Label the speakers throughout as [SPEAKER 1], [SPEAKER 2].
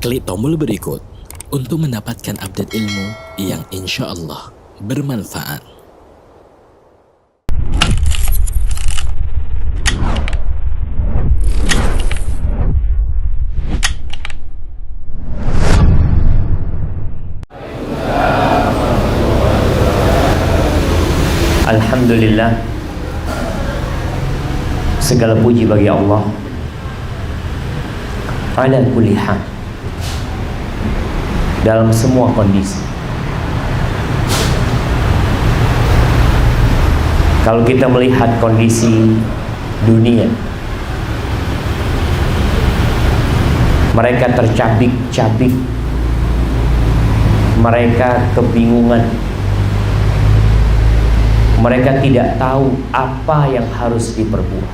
[SPEAKER 1] Klik tombol berikut untuk mendapatkan update ilmu yang insya Allah bermanfaat.
[SPEAKER 2] Alhamdulillah, segala puji bagi Allah ala kulli hal, dalam semua kondisi. Kalau kita melihat kondisi dunia, mereka tercabik-cabik, mereka kebingungan, mereka tidak tahu apa yang harus diperbuat,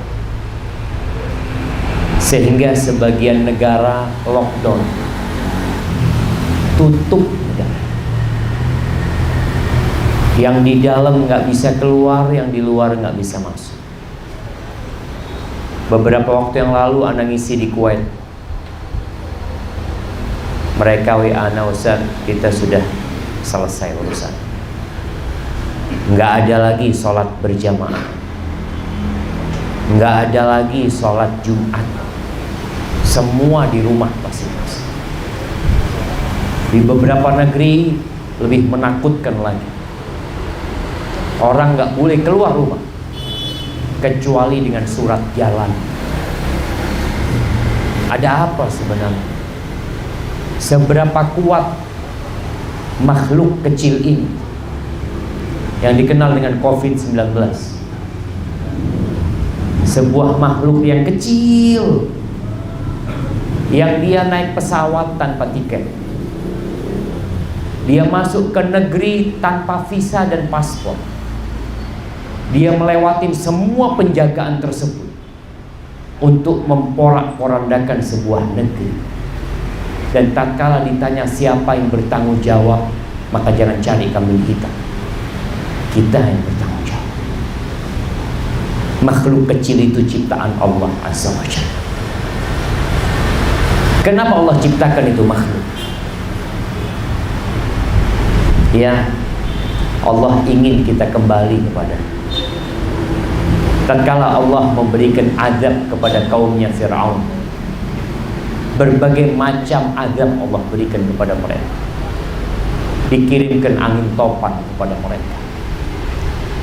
[SPEAKER 2] sehingga sebagian negara lockdown, tutup negara. Yang di dalam nggak bisa keluar, yang di luar nggak bisa masuk. Beberapa waktu yang lalu Anda ngisi di Kuwait, mereka WA Ana, Ustaz, kita sudah selesai urusan. Nggak ada lagi sholat berjamaah, nggak ada lagi sholat Jumat, semua di rumah masing-masing. Di beberapa negeri lebih menakutkan lagi, orang nggak boleh keluar rumah kecuali dengan surat jalan. Ada apa sebenarnya? Seberapa kuat makhluk kecil ini yang dikenal dengan COVID-19? Sebuah makhluk yang kecil, yang dia naik pesawat tanpa tiket, dia masuk ke negeri tanpa visa dan paspor, dia melewati semua penjagaan tersebut untuk memporak-porandakan sebuah negeri. Dan tatkala ditanya siapa yang bertanggung jawab, maka jangan cari kambing hitam, kita yang bertanggung jawab. Makhluk kecil itu ciptaan Allah Azza wa Jalla. Kenapa Allah ciptakan itu makhluk? Ya, Allah ingin kita kembali kepada. Tatkala Allah memberikan azab kepada kaumnya Fir'aun, berbagai macam azab Allah berikan kepada mereka. Dikirimkan angin topan kepada mereka,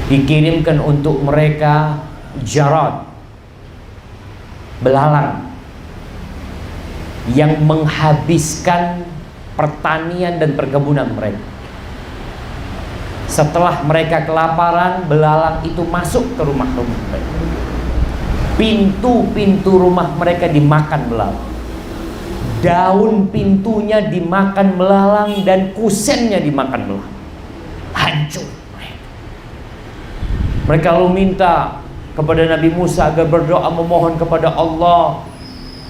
[SPEAKER 2] dikirimkan untuk mereka jarad, belalang, yang menghabiskan pertanian dan perkebunan mereka. Setelah mereka kelaparan, belalang itu masuk ke rumah-rumah mereka. Pintu-pintu rumah mereka dimakan belalang, daun pintunya dimakan belalang, dan kusennya dimakan belalang. Hancur mereka. Mereka lalu minta kepada Nabi Musa agar berdoa memohon kepada Allah,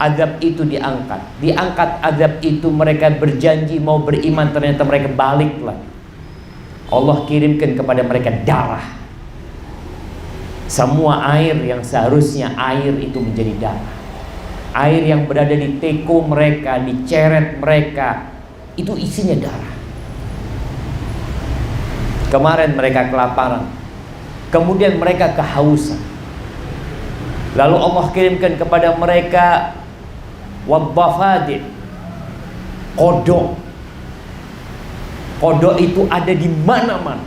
[SPEAKER 2] azab itu diangkat. Diangkat azab itu, mereka berjanji mau beriman, ternyata mereka balik lagi. Allah kirimkan kepada mereka darah. Semua air yang seharusnya air itu menjadi darah. Air yang berada di teko mereka, di ceret mereka, itu isinya darah. Kemarin mereka kelaparan, kemudian mereka kehausan, lalu Allah kirimkan kepada mereka wabbafadid, kodok. Kodok itu ada di mana-mana,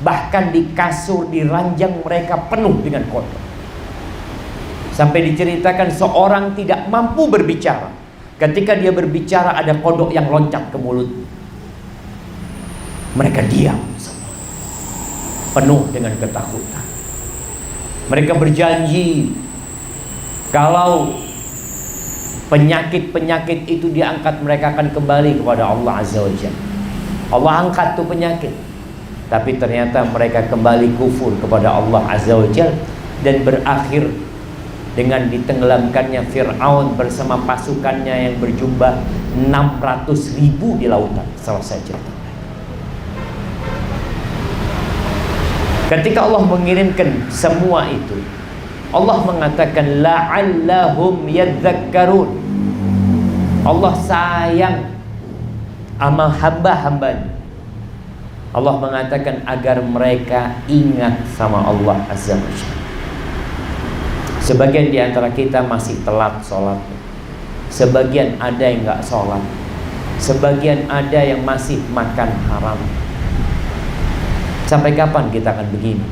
[SPEAKER 2] bahkan di kasur, di ranjang mereka penuh dengan kodok. Sampai diceritakan seorang tidak mampu berbicara, ketika dia berbicara ada kodok yang loncat ke mulut. Mereka diam semua, penuh dengan ketakutan. Mereka berjanji kalau penyakit-penyakit itu diangkat, mereka akan kembali kepada Allah Azza wa Jalla. Allah angkat tuh penyakit, tapi ternyata mereka kembali kufur kepada Allah Azza wa Jalla, dan berakhir dengan ditenggelamkannya Fir'aun bersama pasukannya yang berjumlah 600.000 di lautan. Selesai cerita. Ketika Allah mengirimkan semua itu, Allah mengatakan la'allahum yadzakkarun. Allah sayang amal hamba-hambanya. Allah mengatakan agar mereka ingat sama Allah Azza wa Jalla. Sebagian di antara kita masih telat sholat, sebagian ada yang nggak sholat, sebagian ada yang masih makan haram. Sampai kapan kita akan begini?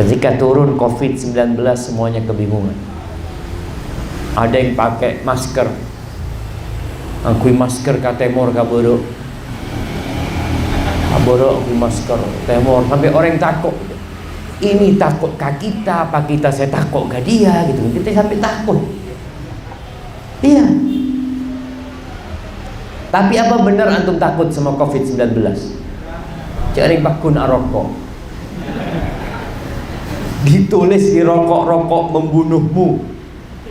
[SPEAKER 2] Ketika turun COVID-19 semuanya kebingungan. Ada yang pakai masker, angkui masker ka temor ka boro, angkui masker temor, sampai orang takut. Ini takut ka kita, apa kita saya takut ka dia gitu. Kita sampai takut. Iya. Tapi apa benar antum takut sama COVID-19? Cari bakun arokok. Ditulis di rokok-rokok membunuhmu.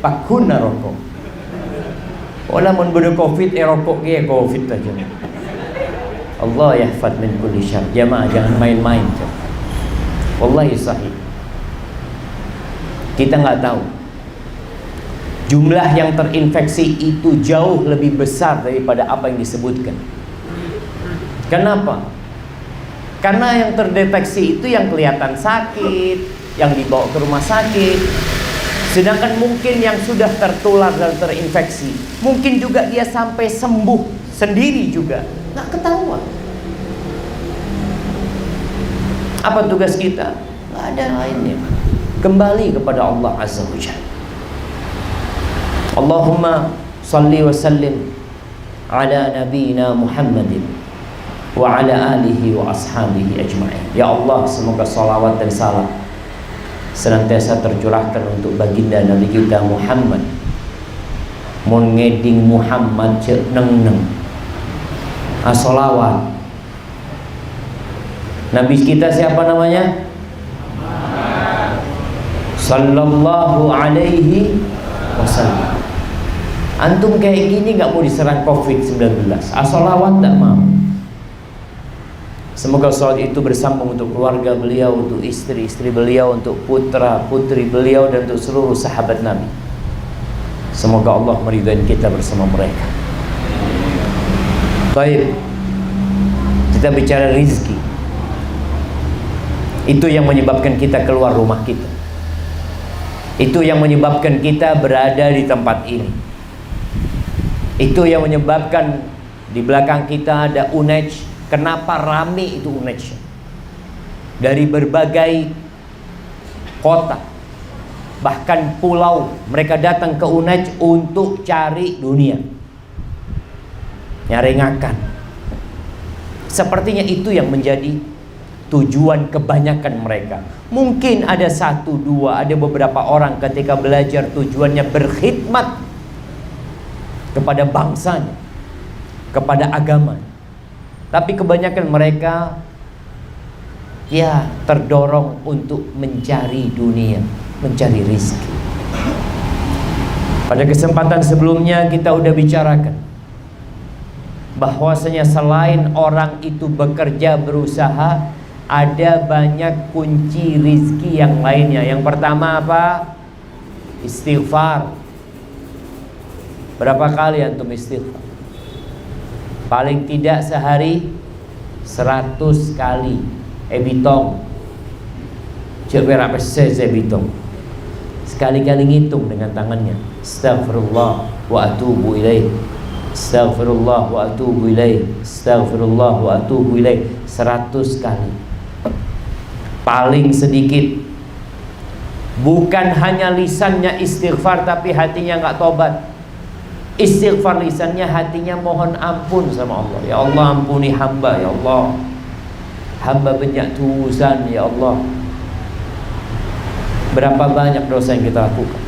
[SPEAKER 2] Bakun arokok. Olah membunuh COVID, rokok ke COVID aja. Allah yahfad min kulli syarr. Jamaah jangan main-main. Wallahi sahih. Kita nggak tahu. Jumlah yang terinfeksi itu jauh lebih besar daripada apa yang disebutkan. Kenapa? Karena yang terdeteksi itu yang kelihatan sakit, yang dibawa ke rumah sakit. Sedangkan mungkin yang sudah tertular dan terinfeksi, mungkin juga dia sampai sembuh sendiri juga, nggak ketahuan. Apa tugas kita? Nggak ada lainnya. Kembali kepada Allah Azza wa Jalla. Allahumma salli wa sallim ala nabiyyina Muhammadin wa ala alihi wa ashabihi ajma'in. Ya Allah, semoga salawat dan salam senantiasa tercurahkan untuk baginda Nabi kita Muhammad. Mun ngeding Muhammad cek neng-neng. As-salawat. Nabi kita siapa namanya? Sallallahu alaihi wasallam. Antum kayak gini nggak mau diserang COVID-19, as-salawat nggak mau. Semoga salawat itu bersambung untuk keluarga beliau, untuk istri-istri beliau, untuk putra-putri beliau, dan untuk seluruh sahabat Nabi. Semoga Allah meridai kita bersama mereka. Baik, kita bicara rizki. Itu yang menyebabkan kita keluar rumah kita. Itu yang menyebabkan kita berada di tempat ini. Itu yang menyebabkan di belakang kita ada UNEJ. Kenapa rame itu UNEJ? Dari berbagai kota, bahkan pulau, mereka datang ke UNEJ untuk cari dunia, nyari ngakan. Sepertinya itu yang menjadi tujuan kebanyakan mereka. Mungkin ada satu dua, ada beberapa orang ketika belajar tujuannya berkhidmat kepada bangsanya, kepada agama. Tapi kebanyakan mereka ya terdorong untuk mencari dunia, mencari rezeki. Pada kesempatan sebelumnya kita udah bicarakan bahwasanya selain orang itu bekerja, berusaha, ada banyak kunci rezeki yang lainnya. Yang pertama apa? Istighfar. Berapa kali antum istighfar? Paling tidak sehari 100 kali. Ebitong. Cek berapa saya ebitong. Sekali-kali ngitung dengan tangannya. Astaghfirullah wa atubu ilaih. Astaghfirullah wa atubu ilaih. Astaghfirullah wa atubu ilaih. 100 kali. Paling sedikit. Bukan hanya lisannya istighfar tapi hatinya nggak tobat. Istighfar lisannya, hatinya mohon ampun sama Allah. Ya Allah, ampuni hamba, ya Allah. Hamba banyak dosa, ya Allah. Berapa banyak dosa yang kita lakukan.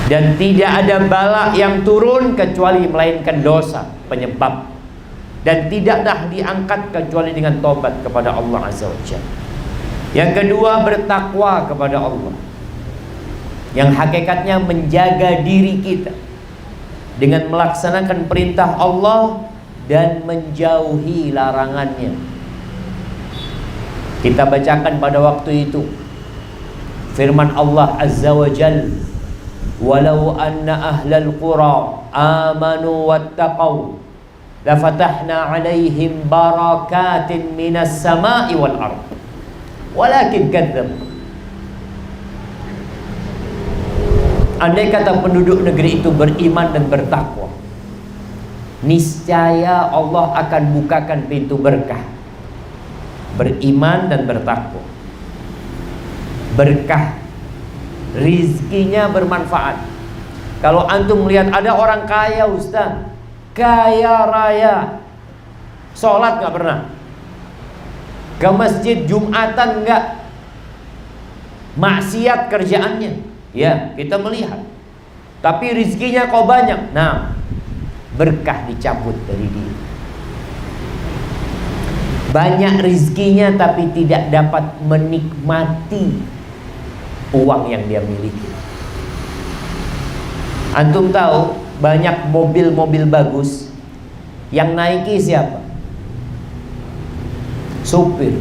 [SPEAKER 2] Dan tidak ada bala yang turun kecuali melainkan dosa penyebab. Dan tidaklah diangkat kecuali dengan tobat kepada Allah Azza wa Jalla. Yang kedua, bertakwa kepada Allah, yang hakikatnya menjaga diri kita dengan melaksanakan perintah Allah dan menjauhi larangannya. Kita bacakan pada waktu itu firman Allah Azza wa Jalla walau anna ahlal qura amanu wattaqau lafatahna alaihim barakatin minas sama'i wal ard walakin kadzdzab. Andai kata penduduk negeri itu beriman dan bertakwa, niscaya Allah akan bukakan pintu berkah. Beriman dan bertakwa, berkah, rizkinya bermanfaat. Kalau antum melihat ada orang kaya, Ustaz, kaya raya, sholat gak pernah, ke masjid Jumatan enggak, maksiat kerjaannya, ya kita melihat, tapi rizkinya kok banyak. Nah, berkah dicabut dari dia. Banyak rizkinya tapi tidak dapat menikmati uang yang dia miliki. Antum tahu banyak mobil-mobil bagus yang naiki siapa? Supir.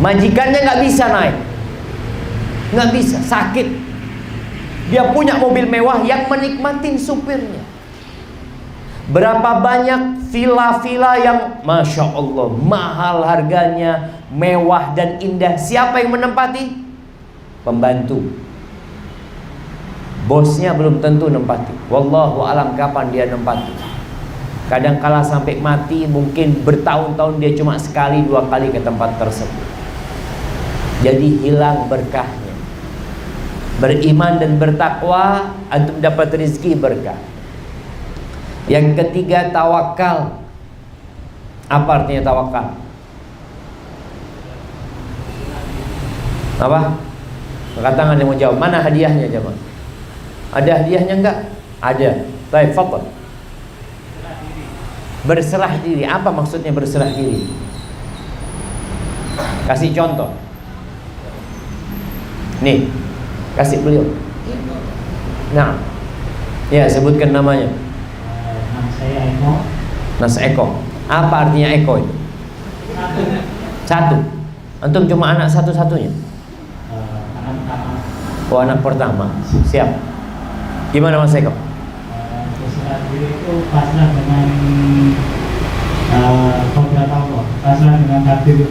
[SPEAKER 2] Majikannya nggak bisa naik, nggak bisa, sakit. Dia punya mobil mewah yang menikmatin supirnya. Berapa banyak villa-villa yang Masya Allah mahal harganya, mewah dan indah. Siapa yang menempati? Pembantu. Bosnya belum tentu nempati. Wallahu alam kapan dia nempati. Kadangkala sampai mati, mungkin bertahun-tahun dia cuma sekali dua kali ke tempat tersebut. Jadi hilang berkahnya. Beriman dan bertakwa, antum dapat rezeki berkah. Yang ketiga, tawakal. Apa artinya tawakal? Apa? Angkat tangan yang mau jawab. Mana hadiahnya jemaah? Ada hadiahnya enggak? Ada. Baik, fadhal. Berserah diri. Apa maksudnya berserah diri? Kasih contoh. Nih, kasih beliau. Nah, ya sebutkan namanya.
[SPEAKER 3] Nama saya Eko.
[SPEAKER 2] Mas Eko. Apa artinya Eko itu? Satu. Antum cuma anak satu-satunya?
[SPEAKER 3] Anak pertama.
[SPEAKER 2] Oh, anak pertama. Siap. Gimana Mas Eko?
[SPEAKER 3] Berserah diri itu pasrah dengan kodrat Allah, pasrah dengan takdir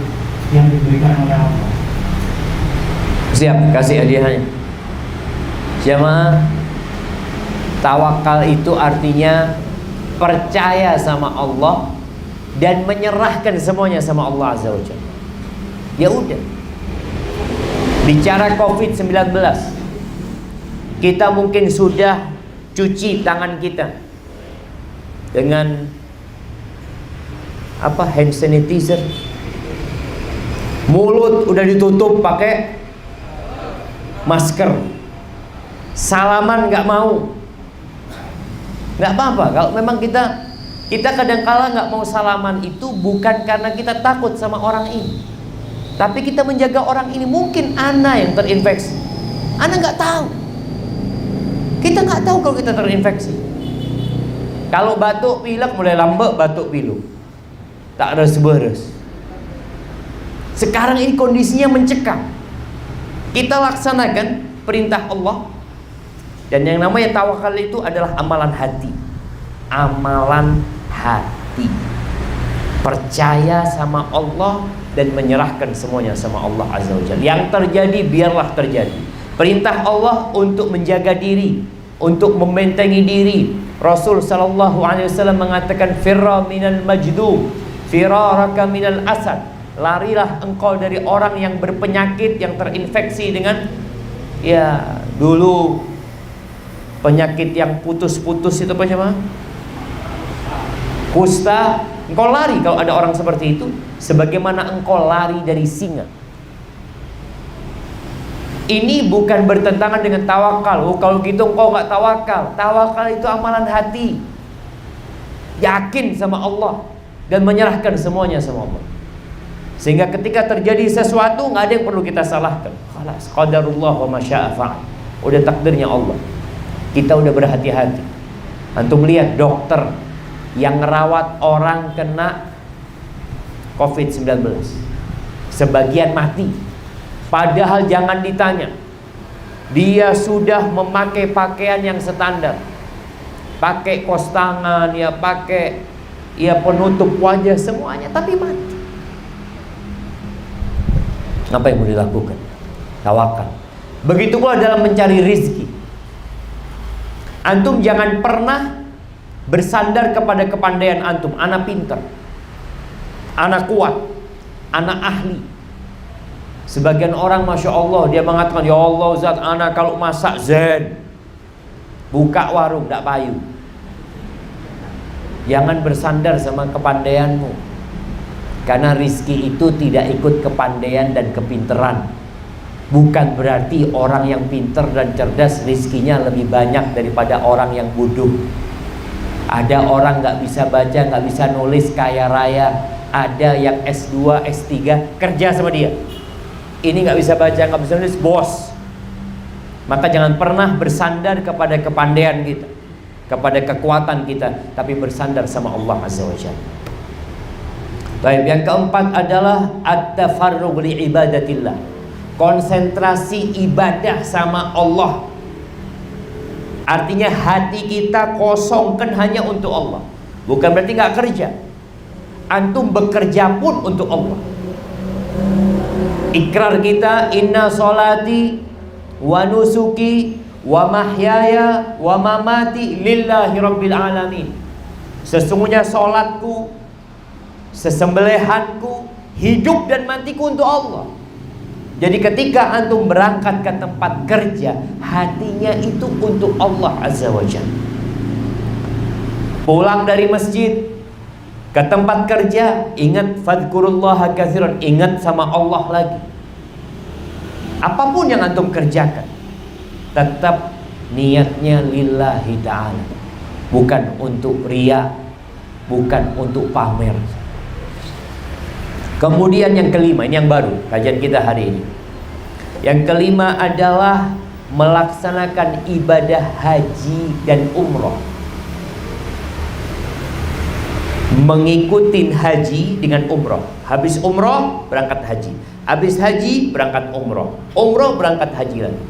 [SPEAKER 3] yang diberikan oleh Allah.
[SPEAKER 2] Siap, kasih hadiahnya. Jamaah, tawakal itu artinya percaya sama Allah dan menyerahkan semuanya sama Allah Azza wa Jalla. Ya udah. Bicara COVID-19, kita mungkin sudah cuci tangan kita dengan apa, hand sanitizer. Mulut udah ditutup pakai masker. Salaman nggak mau. Nggak apa-apa. Kalau memang kita kadang-kala nggak mau salaman itu bukan karena kita takut sama orang ini, tapi kita menjaga orang ini. Mungkin ana yang terinfeksi, ana nggak tahu. Kita nggak tahu kalau kita terinfeksi. Kalau batuk pilek mulai lambat, batuk pilek, tak beres-beres. Sekarang ini kondisinya mencekam. Kita laksanakan perintah Allah. Dan yang namanya tawakal itu adalah amalan hati. Amalan hati. Percaya sama Allah dan menyerahkan semuanya sama Allah Azza wa Jalla. Yang terjadi biarlah terjadi. Perintah Allah untuk menjaga diri, untuk membentengi diri. Rasul sallallahu alaihi wasallam mengatakan firra minal majdum, firaraka minal asad. Larilah engkau dari orang yang berpenyakit, yang terinfeksi dengan dulu penyakit yang putus-putus itu apa namanya? Kusta. Engkau lari kalau ada orang seperti itu, sebagaimana engkau lari dari singa. Ini bukan bertentangan dengan tawakal. Oh, kalau gitu engkau nggak tawakal. Tawakal itu amalan hati. Yakin sama Allah dan menyerahkan semuanya sama Allah. Sehingga ketika terjadi sesuatu nggak ada yang perlu kita salahkan. Khalas, qadarullah wa ma syaa fa'al. Udah takdirnya Allah. Kita udah berhati-hati. Antum lihat dokter yang ngerawat orang kena COVID-19, sebagian mati. Padahal jangan ditanya, Dia sudah memakai pakaian yang standar, pakai kos tangan, ya pakai penutup wajah semuanya, tapi mati. Apa yang mau dilakukan? Tawakal. Begitu pula dalam mencari rizki. Antum jangan pernah bersandar kepada kepandaian antum. Anak pintar, anak kuat, anak ahli. Sebagian orang Masya Allah dia mengatakan, ya Allah Ustaz, anak kalau masak zen, buka warung tak payu. Jangan bersandar sama kepandaianmu, karena rizki itu tidak ikut kepandaian dan kepinteran. Bukan berarti orang yang pinter dan cerdas rizkinya lebih banyak daripada orang yang bodoh. Ada orang gak bisa baca, gak bisa nulis, kaya raya. Ada yang S2, S3 kerja sama dia. Ini gak bisa baca, gak bisa nulis, bos. Maka jangan pernah bersandar kepada kepandaian kita, kepada kekuatan kita, tapi bersandar sama Allah Azza wa Jalla. Baik, yang keempat adalah at-tafarrugh li ibadatillah. Konsentrasi ibadah sama Allah. Artinya hati kita kosongkan hanya untuk Allah. Bukan berarti gak kerja. Antum bekerja pun untuk Allah. Ikrar kita, inna solati wa nusuki wa mahyaya wa mamati lillahi rabbil alamin. Sesungguhnya solatku, sesembelihanku, hidup dan matiku untuk Allah. Jadi ketika antum berangkat ke tempat kerja, hatinya itu untuk Allah Azza wa Jalla. Pulang dari masjid ke tempat kerja, ingat fadhkurullaha katsiran, ingat sama Allah lagi. Apapun yang antum kerjakan, tetap niatnya lillahi ta'ala, bukan untuk riya, bukan untuk pamer. Kemudian yang kelima, ini yang baru kajian kita hari ini. Yang kelima adalah melaksanakan ibadah haji dan umroh. Mengikuti haji dengan umroh. Habis umroh berangkat haji, habis haji berangkat umroh, umroh berangkat haji lagi.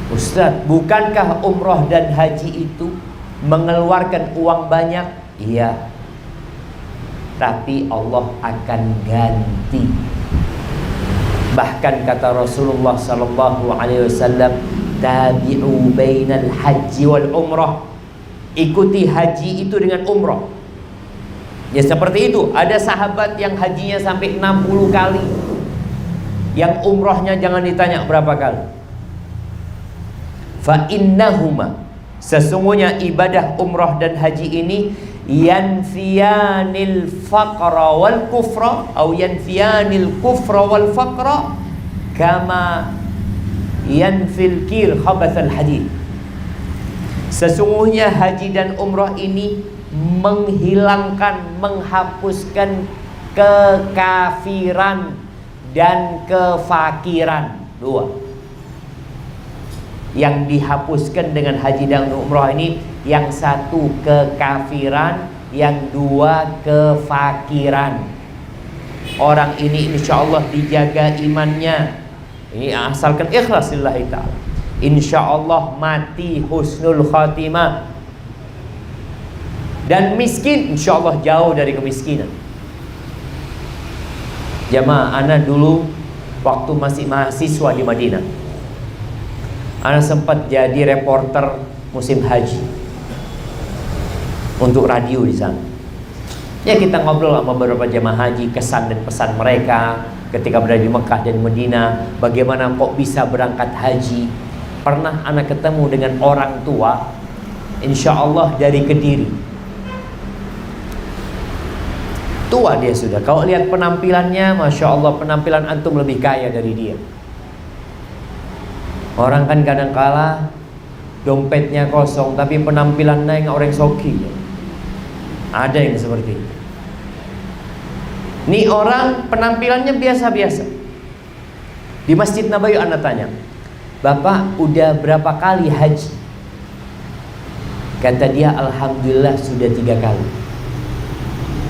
[SPEAKER 2] Ustaz, bukankah umroh dan haji itu mengeluarkan uang banyak? Iya, tapi Allah akan ganti. Bahkan kata Rasulullah sallallahu alaihi wasallam, tabi'u bainal haji wal umrah. Ikuti haji itu dengan umrah. Ya seperti itu. Ada sahabat yang hajinya sampai 60 kali, yang umrahnya jangan ditanya berapa kali. Fa innahuma, sesungguhnya ibadah umrah dan haji ini yanfiyanil faqra wal kufra atau yanfiyanil kufra wal faqra kama yanfil kir khabathal hadid. Sesungguhnya haji dan umrah ini menghilangkan, menghapuskan kekafiran dan kefakiran. Dua yang dihapuskan dengan haji dan umrah ini, yang satu kekafiran, yang dua kefakiran. Orang ini insya Allah dijaga imannya, ini asalkan ikhlas lillahi ta'ala, insya Allah mati husnul khatimah. Dan miskin insya Allah jauh dari kemiskinan. Jamaah, ana dulu waktu masih mahasiswa di Madinah, ana sempat jadi reporter musim haji untuk radio di sana. Ya kita ngobrol sama beberapa jamaah haji, kesan dan pesan mereka ketika berada di Mekah dan Madinah, bagaimana kok bisa berangkat haji. Pernah anak ketemu dengan orang tua, insya Allah dari Kediri. Tua dia sudah. Kalau lihat penampilannya, masya Allah, penampilan antum lebih kaya dari dia. Orang kan kadang-kala dompetnya kosong, tapi penampilannya yang orang soki. Ada yang seperti itu. Ini orang penampilannya biasa-biasa. Di Masjid Nabawi anda tanya, Bapak udah berapa kali haji? Kata dia, alhamdulillah sudah 3 kali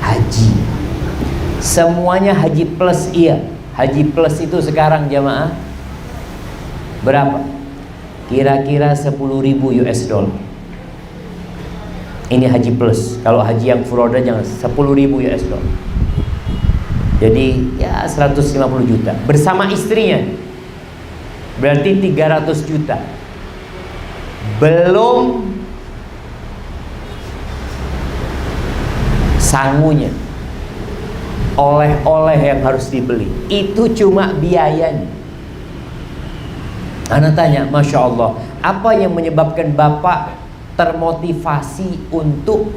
[SPEAKER 2] haji. Semuanya haji plus. Iya, haji plus itu sekarang jamaah Berapa? Kira-kira 10.000 US dollar. Ini haji plus. Kalau haji yang furoda jangan 10.000 US dollar. Jadi ya 150 juta bersama istrinya. Berarti 300 juta. Belum sangunya, oleh-oleh yang harus dibeli. Itu cuma biayanya. Anak tanya, Masya Allah, apa yang menyebabkan Bapak termotivasi untuk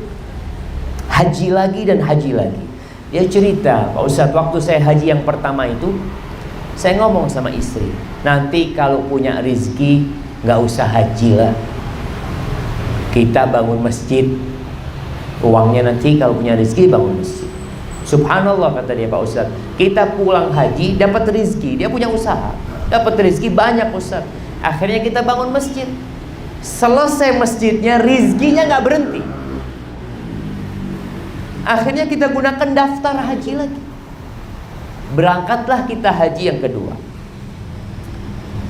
[SPEAKER 2] haji lagi dan haji lagi? Dia cerita, Pak Ustadz, waktu saya haji yang pertama itu, saya ngomong sama istri, nanti kalau punya rezeki nggak usah haji lah, kita bangun masjid. Uangnya nanti kalau punya rezeki bangun masjid. Subhanallah, kata dia, Pak Ustadz, kita pulang haji dapat rezeki, dia punya usaha, dapat rezeki banyak Ustadz. Akhirnya kita bangun masjid. Selesai masjidnya, rezekinya nggak berhenti. Akhirnya kita gunakan daftar haji lagi. Berangkatlah kita haji yang kedua.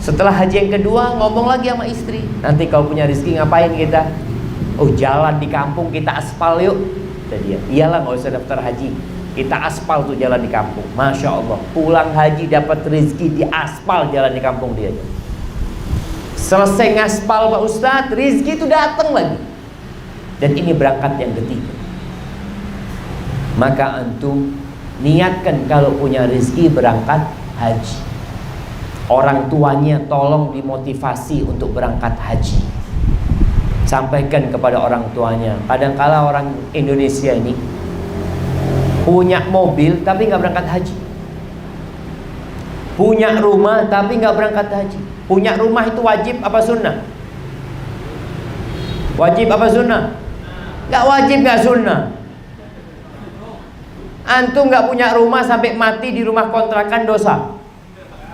[SPEAKER 2] Setelah haji yang kedua, ngomong lagi sama istri, nanti kalau punya rezeki ngapain kita? Oh, jalan di kampung, kita aspal yuk. Kata dia, iyalah, nggak usah daftar haji, kita aspal tuh jalan di kampung. Masya Allah, pulang haji dapat rezeki di aspal jalan di kampung dia. Selesai ngaspal Pak Ustadz, rezeki itu datang lagi. Dan ini berangkat yang ketiga. Maka antum niatkan kalau punya rezeki berangkat haji. Orang tuanya tolong dimotivasi untuk berangkat haji. Sampaikan kepada orang tuanya. Kadangkala orang Indonesia ini punya mobil tapi nggak berangkat haji, punya rumah tapi nggak berangkat haji. Punya rumah itu wajib apa sunnah? Wajib apa sunnah? Nggak wajib, nggak sunnah. Antum nggak punya rumah sampai mati di rumah kontrakan dosa?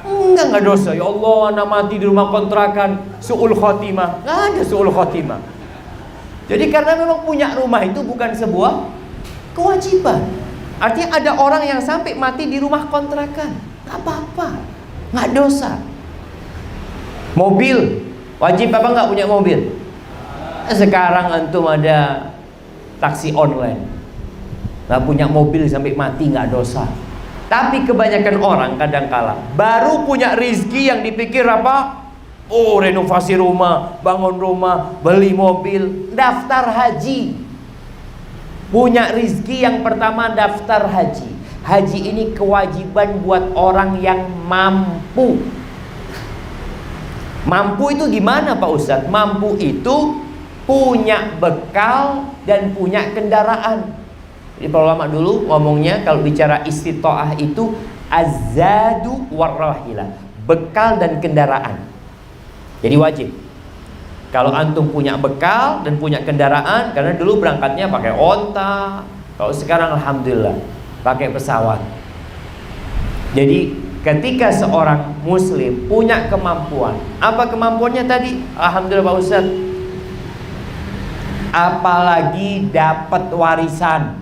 [SPEAKER 2] Enggak dosa. Ya Allah, anak mati di rumah kontrakan, su'ul khotimah. Nggak ada su'ul khotimah. Jadi karena memang punya rumah itu bukan sebuah kewajiban. Artinya ada orang yang sampai mati di rumah kontrakan, nggak apa-apa, nggak dosa. Mobil, wajib apa nggak punya mobil? Sekarang antum ada taksi online, nggak punya mobil sampai mati nggak dosa. Tapi kebanyakan orang kadangkala baru punya rezeki yang dipikir apa? Oh, renovasi rumah, bangun rumah, beli mobil, daftar haji. Punya rezeki yang pertama daftar haji. Haji ini kewajiban buat orang yang mampu. Mampu itu gimana Pak Ustadz? Mampu itu punya bekal dan punya kendaraan. Jadi para ulama dulu ngomongnya kalau bicara istita'ah itu azadu warrahilah, bekal dan kendaraan. Jadi wajib. Kalau antum punya bekal dan punya kendaraan, karena dulu berangkatnya pakai onta, kalau sekarang alhamdulillah pakai pesawat. Jadi ketika seorang muslim punya kemampuan, apa kemampuannya tadi? Alhamdulillah Pak Ustaz. Apalagi dapat warisan.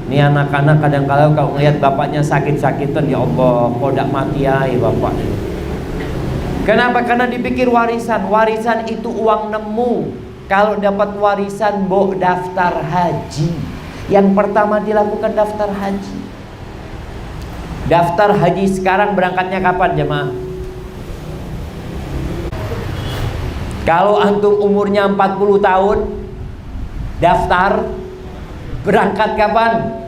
[SPEAKER 2] Ini anak-anak kadang-kadang kalau melihat bapaknya sakit-sakitan, ya Allah, kok tidak mati ya bapak. Kenapa? Karena dipikir warisan. Warisan itu uang nemu. Kalau dapat warisan, mbok daftar haji. Yang pertama dilakukan daftar haji. Daftar haji sekarang berangkatnya kapan jemaah? Kalau antum umurnya 40 tahun, daftar berangkat kapan?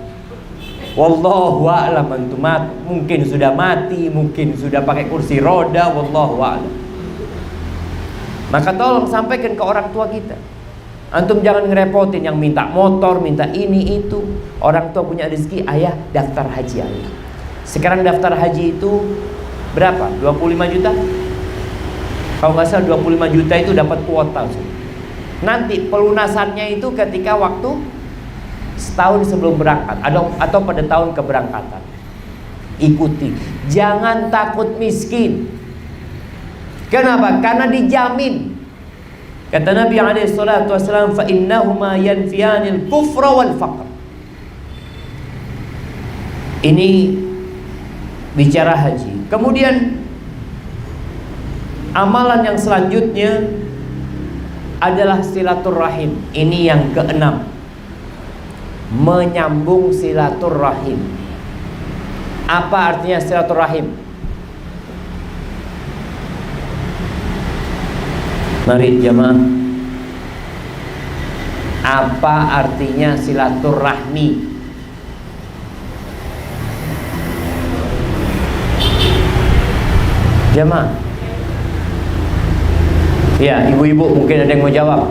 [SPEAKER 2] Wallahu a'lam. Antum mungkin sudah mati, mungkin sudah pakai kursi roda, wallahu a'lam. Maka tolong sampaikan ke orang tua kita. Antum jangan ngerepotin yang minta motor, minta ini itu. Orang tua punya rezeki, ayah daftar haji ayah. Sekarang daftar haji itu berapa? 25 juta? Kalau nggak salah 25 juta itu dapat kuota. Nanti pelunasannya itu ketika waktu setahun sebelum berangkat atau pada tahun keberangkatan. Ikuti. Jangan takut miskin. Kenapa? Karena dijamin. Kata Nabi SAW, fa innahuma yanfiyanil kufra wal faqr. Ini bicara haji. Kemudian Amalan yang selanjutnya adalah silaturahim. Ini yang keenam, menyambung silaturahim. Apa artinya silaturahim? Mari jemaah, apa artinya silaturahmi? Jemaah, ya, ibu-ibu mungkin ada yang mau jawab.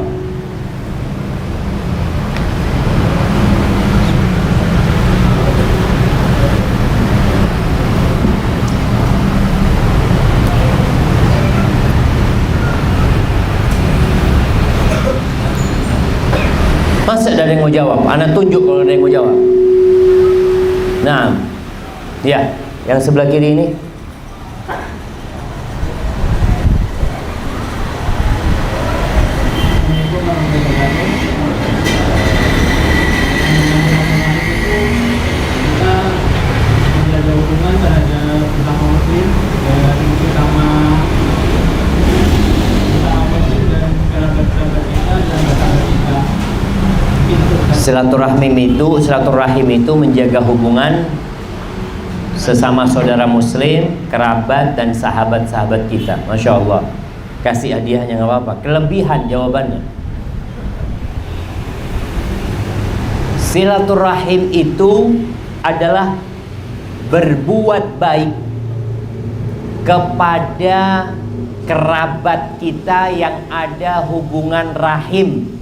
[SPEAKER 2] Masa ada yang mau jawab? Ana tunjuk kalau ada yang mau jawab. Nah, ya, yang sebelah kiri ini. Silaturahim itu menjaga hubungan sesama saudara muslim, kerabat dan sahabat-sahabat kita. Masya Allah. Kasih hadiahnya nggak apa-apa. Kelebihan jawabannya. Silaturahim itu adalah berbuat baik kepada kerabat kita yang ada hubungan rahim.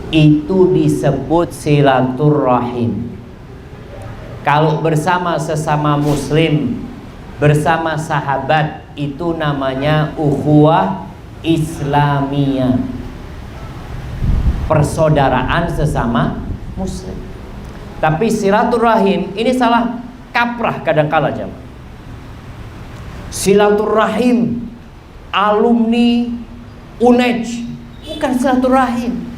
[SPEAKER 2] Itu disebut silaturahim. Kalau bersama sesama muslim, bersama sahabat, itu namanya ukhuwah islamiyah, persaudaraan sesama muslim. Tapi silaturahim ini salah kaprah kadang-kala jemaah. Silaturahim alumni UNEJ bukan silaturahim.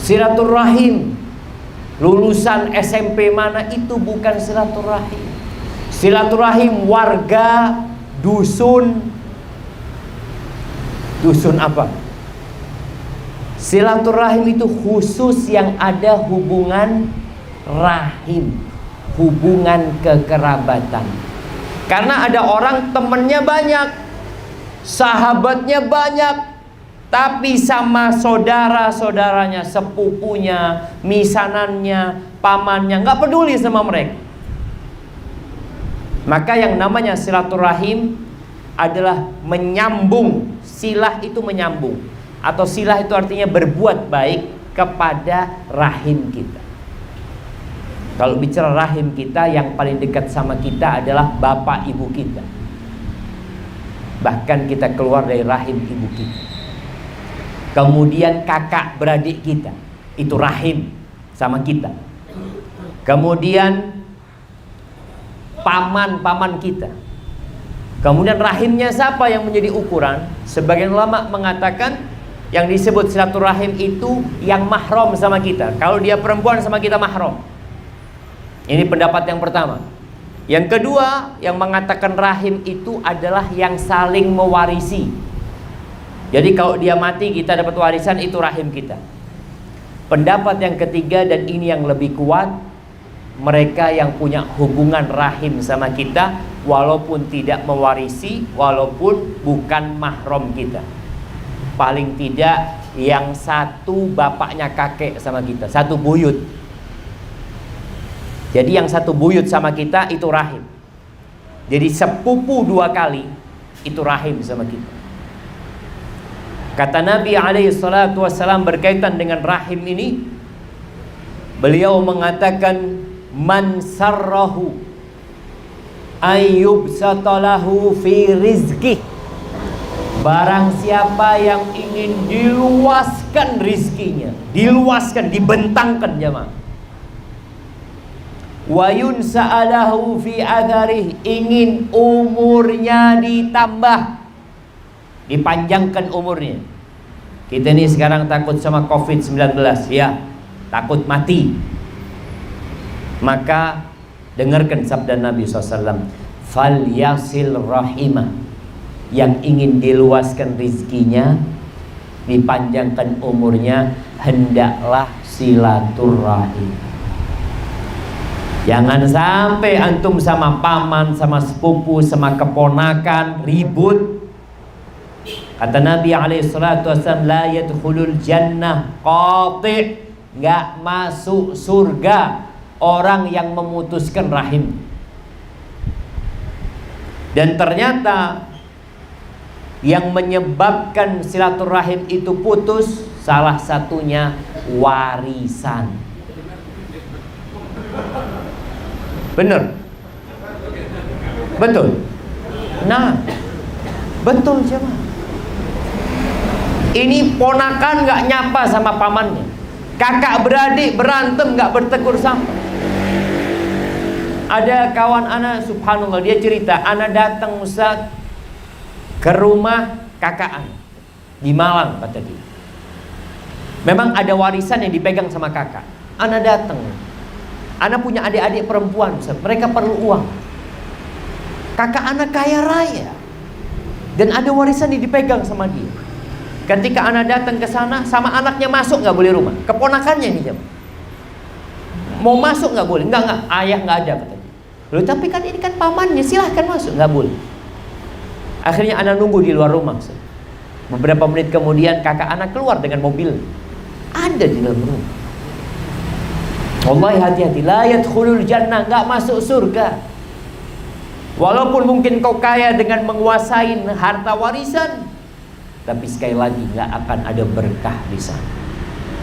[SPEAKER 2] Silaturahim lulusan SMP mana itu bukan silaturahim. Silaturahim warga dusun. Dusun apa? Silaturahim itu khusus yang ada hubungan rahim, hubungan kekerabatan. Karena ada orang temennya banyak, sahabatnya banyak, tapi sama saudara-saudaranya, sepupunya, misanannya, pamannya nggak peduli sama mereka. Maka yang namanya silaturahim adalah menyambung. Silah itu menyambung, atau silah itu artinya berbuat baik kepada rahim kita. Kalau bicara rahim kita, yang paling dekat sama kita adalah bapak ibu kita. Bahkan kita keluar dari rahim ibu kita. Kemudian kakak beradik kita, itu rahim sama kita. Kemudian paman-paman kita. Kemudian rahimnya siapa yang menjadi ukuran? Sebagian ulama mengatakan yang disebut silaturahim itu yang mahram sama kita. Kalau dia perempuan sama kita mahram. Ini pendapat yang pertama. Yang kedua, yang mengatakan rahim itu adalah yang saling mewarisi. Jadi kalau dia mati kita dapat warisan, itu rahim kita. Pendapat yang ketiga, dan ini yang lebih kuat, mereka yang punya hubungan rahim sama kita walaupun tidak mewarisi, walaupun bukan mahram kita. Paling tidak yang satu bapaknya kakek sama kita, satu buyut. Jadi yang satu buyut sama kita itu rahim. Jadi sepupu dua kali itu rahim sama kita. Kata Nabi SAW berkaitan dengan rahim ini, beliau mengatakan, man sarrahu ayyubsatalahu fi rizqih, barang siapa yang ingin diluaskan rizkinya, diluaskan, dibentangkan jemaah, wa yunsa'alahu fi atharih, ingin umurnya ditambah, dipanjangkan umurnya. Kita ini sekarang takut sama COVID-19, ya, takut mati. Maka dengarkan sabda Nabi SAW, falyasil rahimah. Yang ingin diluaskan rizkinya, dipanjangkan umurnya, hendaklah silaturahim. Jangan sampai antum sama paman, sama sepupu, sama keponakan ribut. Kata Nabi SAW, la yadkhulul jannah qati', nggak masuk surga orang yang memutuskan rahim. Dan ternyata yang menyebabkan silaturahim itu putus, salah satunya warisan. Bener? Betul? Nah, betul coba. Ini ponakan gak nyapa sama pamannya, kakak beradik berantem gak bertegur sapa. Ada kawan anak, subhanallah, dia cerita, anak datang Ustaz ke rumah kakak anak di Malang, kata dia. Memang ada warisan yang dipegang sama kakak. Anak datang, anak punya adik-adik perempuan, Ustaz. Mereka perlu uang. Kakak anak kaya raya dan ada warisan yang dipegang sama dia. Ketika anak datang ke sana, sama anaknya masuk nggak boleh rumah. Keponakannya nih jam. Mau masuk nggak boleh, nggak, ayah nggak ada, kata dia. Loh, tapi kan ini kan pamannya, silahkan masuk, nggak boleh. Akhirnya anak nunggu di luar rumah. Beberapa menit kemudian kakak anak keluar dengan mobil, ada di dalam rumah. Wallahi, hati-hati, la yadkhulul jannah, nggak masuk surga. Walaupun mungkin kau kaya dengan menguasai harta warisan, tapi sekali lagi nggak akan ada berkah di sana.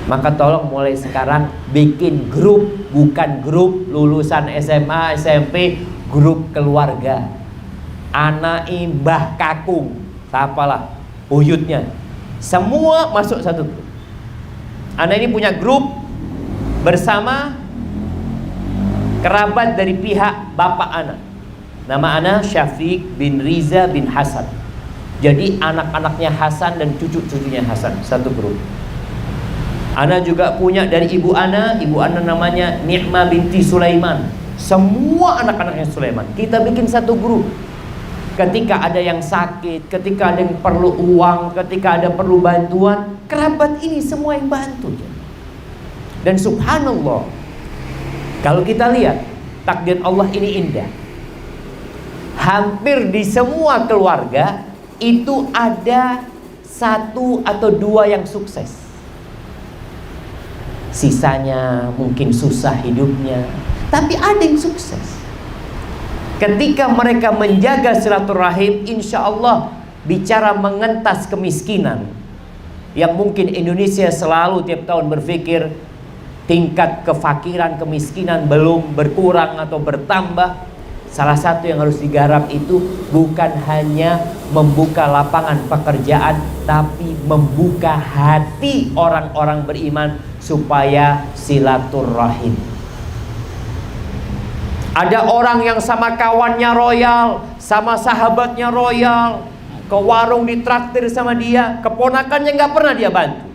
[SPEAKER 2] Maka tolong mulai sekarang bikin grup, bukan grup lulusan SMA, SMP, grup keluarga. Anak Mbah Kakung, apalah buyutnya, semua masuk satu grup. Anak ini punya grup bersama kerabat dari pihak bapak anak. Nama anak Syafiq bin Riza bin Hasan. Jadi anak-anaknya Hasan dan cucu-cucunya Hasan, satu grup. Ana juga punya dari ibu Ana namanya Ni'mah binti Sulaiman. Semua anak-anaknya Sulaiman. Kita bikin satu grup. Ketika ada yang sakit, ketika ada yang perlu uang, ketika ada perlu bantuan, kerabat ini semua yang bantu. Dan subhanallah, kalau kita lihat takdir Allah ini indah. Hampir di semua keluarga itu ada satu atau dua yang sukses. Sisanya mungkin susah hidupnya, tapi ada yang sukses. Ketika mereka menjaga silaturahim, insya Allah bicara mengentas kemiskinan, yang mungkin Indonesia selalu tiap tahun berpikir tingkat kefakiran, kemiskinan belum berkurang atau bertambah. Salah satu yang harus digarap itu bukan hanya membuka lapangan pekerjaan, tapi membuka hati orang-orang beriman supaya silaturahim. Ada orang yang sama kawannya royal, sama sahabatnya royal, ke warung ditraktir sama dia, keponakannya nggak pernah dia bantu,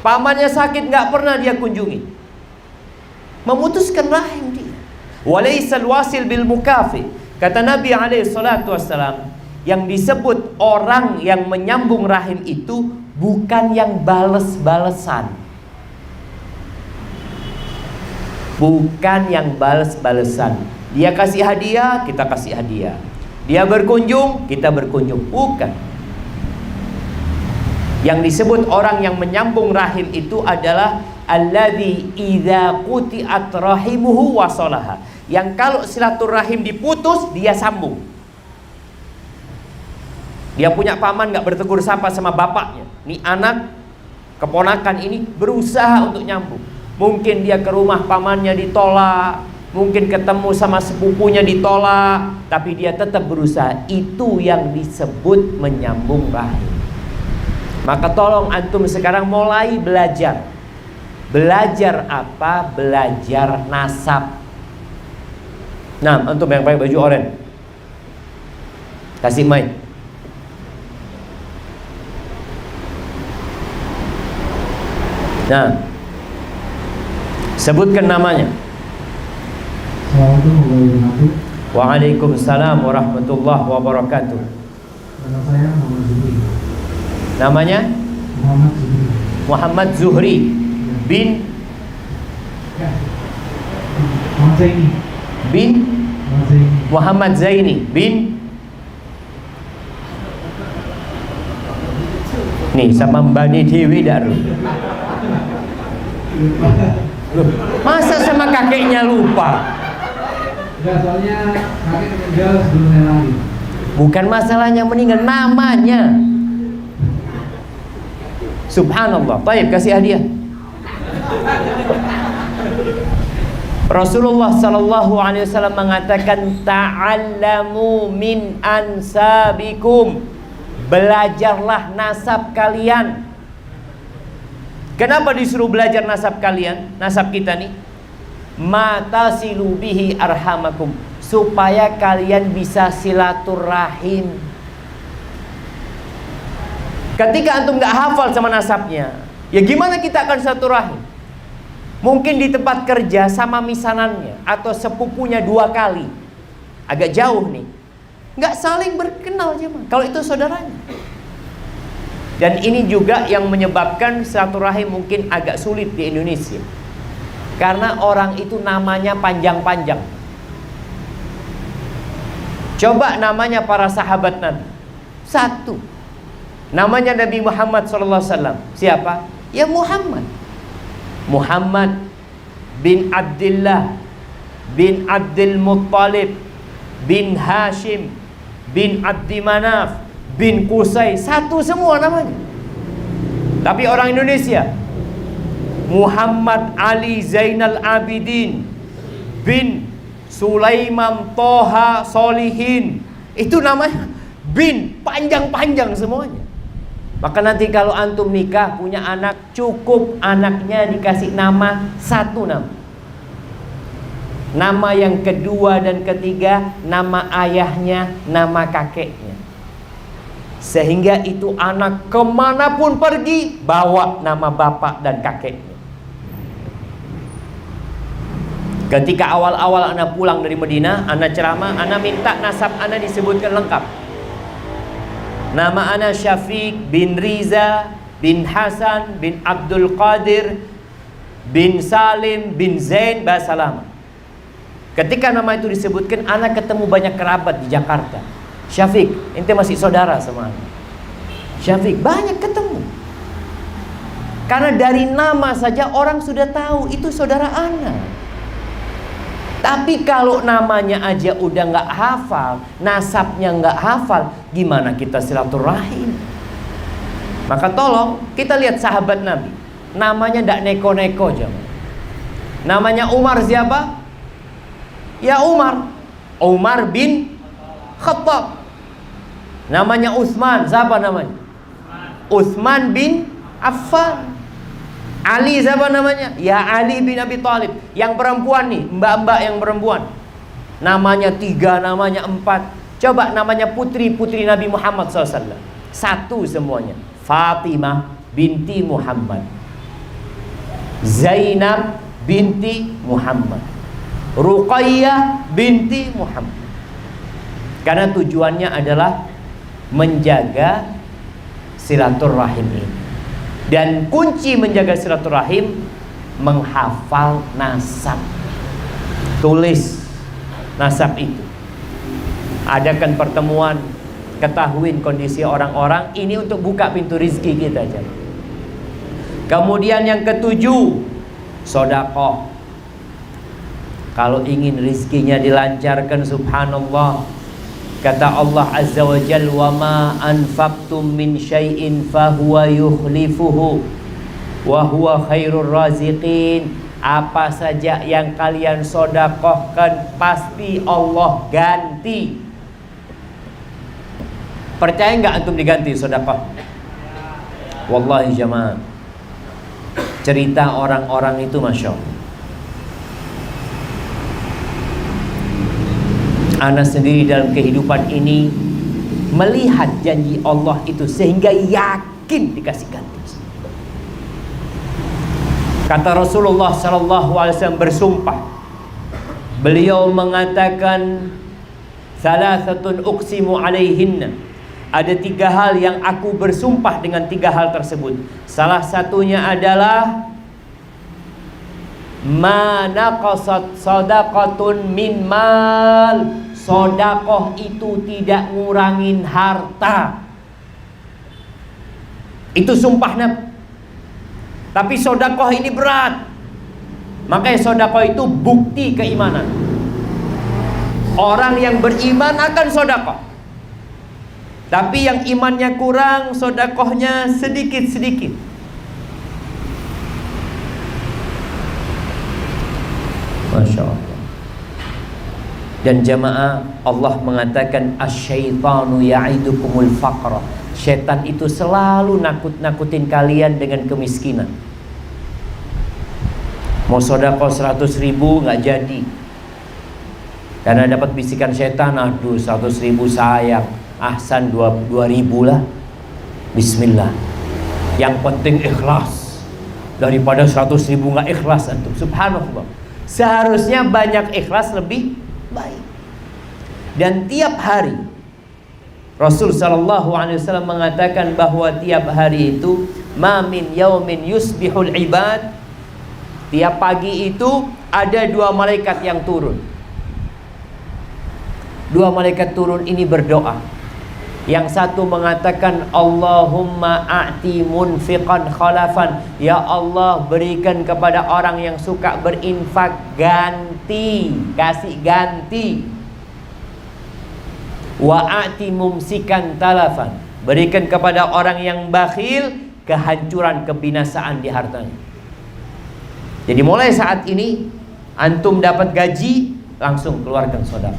[SPEAKER 2] pamannya sakit nggak pernah dia kunjungi. Memutuskan rahim dia. Walaisal wasil bil mukafi. Kata Nabi SAW, yang disebut orang yang menyambung rahim itu bukan yang bales-balesan, bukan yang bales-balesan. Dia kasih hadiah, kita kasih hadiah. Dia berkunjung, kita berkunjung. Bukan. Yang disebut orang yang menyambung rahim itu adalah alladzi idza quti'at rahimuhu wasalaha. Yang kalau silaturahim diputus, dia sambung. Dia punya paman gak bertegur sapa sama bapaknya. Nih anak keponakan ini berusaha untuk nyambung. Mungkin dia ke rumah pamannya ditolak, mungkin ketemu sama sepupunya ditolak, tapi dia tetap berusaha. Itu yang disebut menyambung rahim. Maka tolong antum sekarang mulai belajar. Belajar apa? Belajar nasab. Nah, antum yang pakai baju oranye, kasih mic. Nah, sebutkan namanya.
[SPEAKER 3] Assalamualaikum warahmatullahi wabarakatuh.
[SPEAKER 2] Waalaikumsalam warahmatullahi wabarakatuh.
[SPEAKER 3] Nama saya Muhammad Zuhri.
[SPEAKER 2] Namanya
[SPEAKER 3] Muhammad Zuhri.
[SPEAKER 2] Muhammad Zuhri bin
[SPEAKER 3] Ya. Muhammad Zaini.
[SPEAKER 2] bin
[SPEAKER 3] Muhammad Zaini.
[SPEAKER 2] Muhammad Zaini bin nih sama Mbani Dewi Daru. Masa sama kakeknya lupa?
[SPEAKER 3] Enggak, soalnya kakek meninggal sebelum saya lahir.
[SPEAKER 2] Bukan masalahnya meninggal, namanya. Subhanallah. Baik, kasih hadiah. Rasulullah sallallahu alaihi wasallam mengatakan, ta'allamu min ansabikum. Belajarlah nasab kalian. Kenapa disuruh belajar nasab kalian? Nasab kita nih. Matasilu bihi arhamakum, supaya kalian bisa silaturahim. Ketika antum nggak hafal sama nasabnya, ya gimana kita akan silaturahim? Mungkin di tempat kerja sama misanannya atau sepupunya 2 kali, agak jauh nih, nggak saling berkenal jemaah. Kalau itu saudaranya. Dan ini juga yang menyebabkan silaturahim mungkin agak sulit di Indonesia. Karena orang itu namanya panjang-panjang. Coba namanya para sahabat Nabi. 1. Namanya Nabi Muhammad SAW. Siapa? Ya Muhammad. Muhammad bin Abdullah bin Abdul Muttalib bin Hashim bin Abdi Manaf bin Qusay. 1 semua namanya. Tapi orang Indonesia, Muhammad Ali Zainal Abidin bin Sulaiman Toha Solihin. Itu namanya bin, panjang-panjang semuanya. Maka nanti kalau antum nikah punya anak, cukup anaknya dikasih nama 1 nama. Nama yang kedua dan ketiga nama ayahnya, nama kakeknya. Sehingga itu anak kemanapun pergi bawa nama bapak dan kakeknya. Ketika awal-awal anak pulang dari Madinah, anak ceramah, anak minta nasab anak disebutkan lengkap. Nama anak Syafiq bin Riza bin Hasan bin Abdul Qadir bin Salim bin Zain bahasa lama. Ketika nama itu disebutkan, anak ketemu banyak kerabat di Jakarta. Syafiq, ente masih saudara sama anak. Syafiq, banyak ketemu. Karena dari nama saja orang sudah tahu itu saudara anak. Tapi kalau namanya aja udah nggak hafal, nasabnya nggak hafal, gimana kita silaturahim? Maka tolong kita lihat sahabat Nabi, namanya ndak neko-neko jemaah. Namanya Umar siapa? Ya Umar, Umar bin Khattab. Namanya Utsman, siapa namanya? Utsman bin Affan. Ali siapa namanya? Ya Ali bin Abi Thalib. Yang perempuan nih, mbak-mbak yang perempuan, namanya 3, namanya 4. Coba namanya putri-putri Nabi Muhammad SAW. 1 semuanya. Fatimah binti Muhammad, Zainab binti Muhammad, Ruqayyah binti Muhammad. Karena tujuannya adalah menjaga silaturahim ini. Dan kunci menjaga silaturahim, menghafal nasab. Tulis nasab itu. Adakan pertemuan, ketahuin kondisi orang-orang. Ini untuk buka pintu rizki kita aja. Kemudian yang ke-7, sedekah. Kalau ingin rizkinya dilancarkan, subhanallah, kata Allah Azza wa Jalla, wa ma anfaqtum min syai'in fahuwa yukhlifuhu wa huwa khairur raziqin. Apa saja yang kalian sedekahkan pasti Allah ganti. Percaya nggak antum diganti sedekah? Wallahi jamaah, cerita orang-orang itu masya Allah. Ana sendiri dalam kehidupan ini melihat janji Allah itu sehingga yakin dikasih ganti. Kata Rasulullah SAW bersumpah, beliau mengatakan, Salasatun uqsimu alaihinna. Ada 3 hal yang aku bersumpah dengan 3 hal tersebut. Salah satunya adalah ma naqasat shadaqatun min mal. Sedekah itu tidak ngurangin harta. Itu sumpah Nabi. Tapi sedekah ini berat. Makanya sedekah itu bukti keimanan. Orang yang beriman akan sedekah. Tapi yang imannya kurang, sedekahnya sedikit-sedikit. Masya Allah. Dan jamaah, Allah mengatakan asyaitanu ya'idukumul faqra. Setan itu selalu nakut-nakutin kalian dengan kemiskinan. Mau sedekah 100.000 nggak jadi, karena dapat bisikan setan, aduh 100.000 sayang, ahsan 2.000 lah. Bismillah. Yang penting ikhlas, daripada 100.000 nggak ikhlas antum. Subhanallah. Seharusnya banyak ikhlas lebih baik. Dan tiap hari Rasul sallallahu alaihi wasallam mengatakan bahwa tiap hari itu ma min yaumin yusbihul ibad. Tiap pagi itu ada 2 malaikat yang turun. 2 malaikat turun ini berdoa. Yang satu mengatakan Allahumma a'ti munfiqan khalafan. Ya Allah, berikan kepada orang yang suka berinfak ganti, kasih ganti. Wa a'ti mumsikan talafan. Berikan kepada orang yang bakhil kehancuran, kebinasaan di hartanya. Jadi mulai saat ini antum dapat gaji, langsung keluarkan sedekah.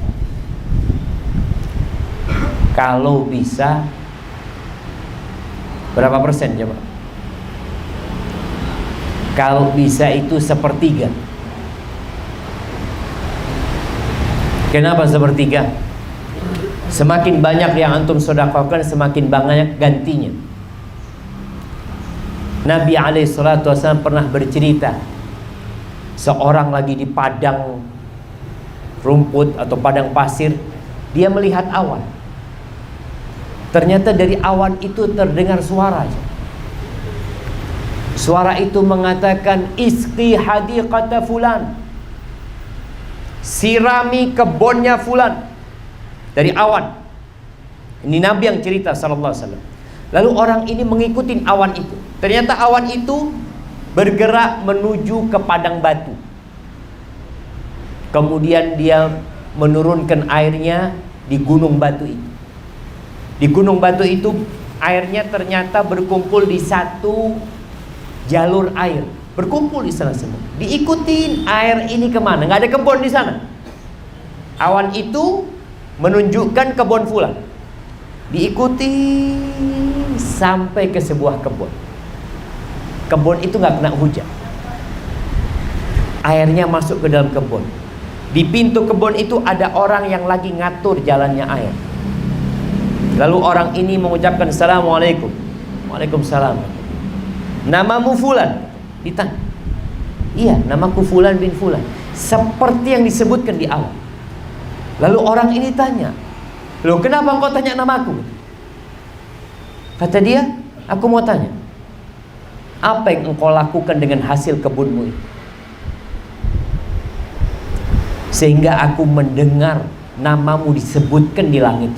[SPEAKER 2] Kalau bisa berapa persen coba? Kalau bisa itu 1/3. Kenapa 1/3? Semakin banyak yang antum sedekahkan, semakin banyak gantinya. Nabi SAW pernah bercerita, seorang lagi di padang rumput atau padang pasir, dia melihat awan. Ternyata dari awan itu terdengar suara. Suara itu mengatakan isqi hadiqata fulan, sirami kebunnya fulan. Dari awan. Ini Nabi yang cerita sallallahu alaihi wasallam. Lalu orang ini mengikuti awan itu. Ternyata awan itu bergerak menuju ke padang batu. Kemudian dia menurunkan airnya di gunung batu itu. Di gunung batu itu airnya ternyata berkumpul di satu jalur air, berkumpul di sana semua. Diikutin air ini kemana? Nggak ada kebun di sana. Awan itu menunjukkan kebun fulan. Diikuti sampai ke sebuah kebun. Kebun itu nggak kena hujan. Airnya masuk ke dalam kebun. Di pintu kebun itu ada orang yang lagi ngatur jalannya air. Lalu orang ini mengucapkan Assalamualaikum. Waalaikumsalam. Namamu fulan? Ditanya. Iya, namaku fulan bin fulan. Seperti yang disebutkan di awal. Lalu orang ini tanya, loh kenapa engkau tanya namaku? Kata dia, aku mau tanya, apa yang engkau lakukan dengan hasil kebunmu itu? Sehingga aku mendengar namamu disebutkan di langit.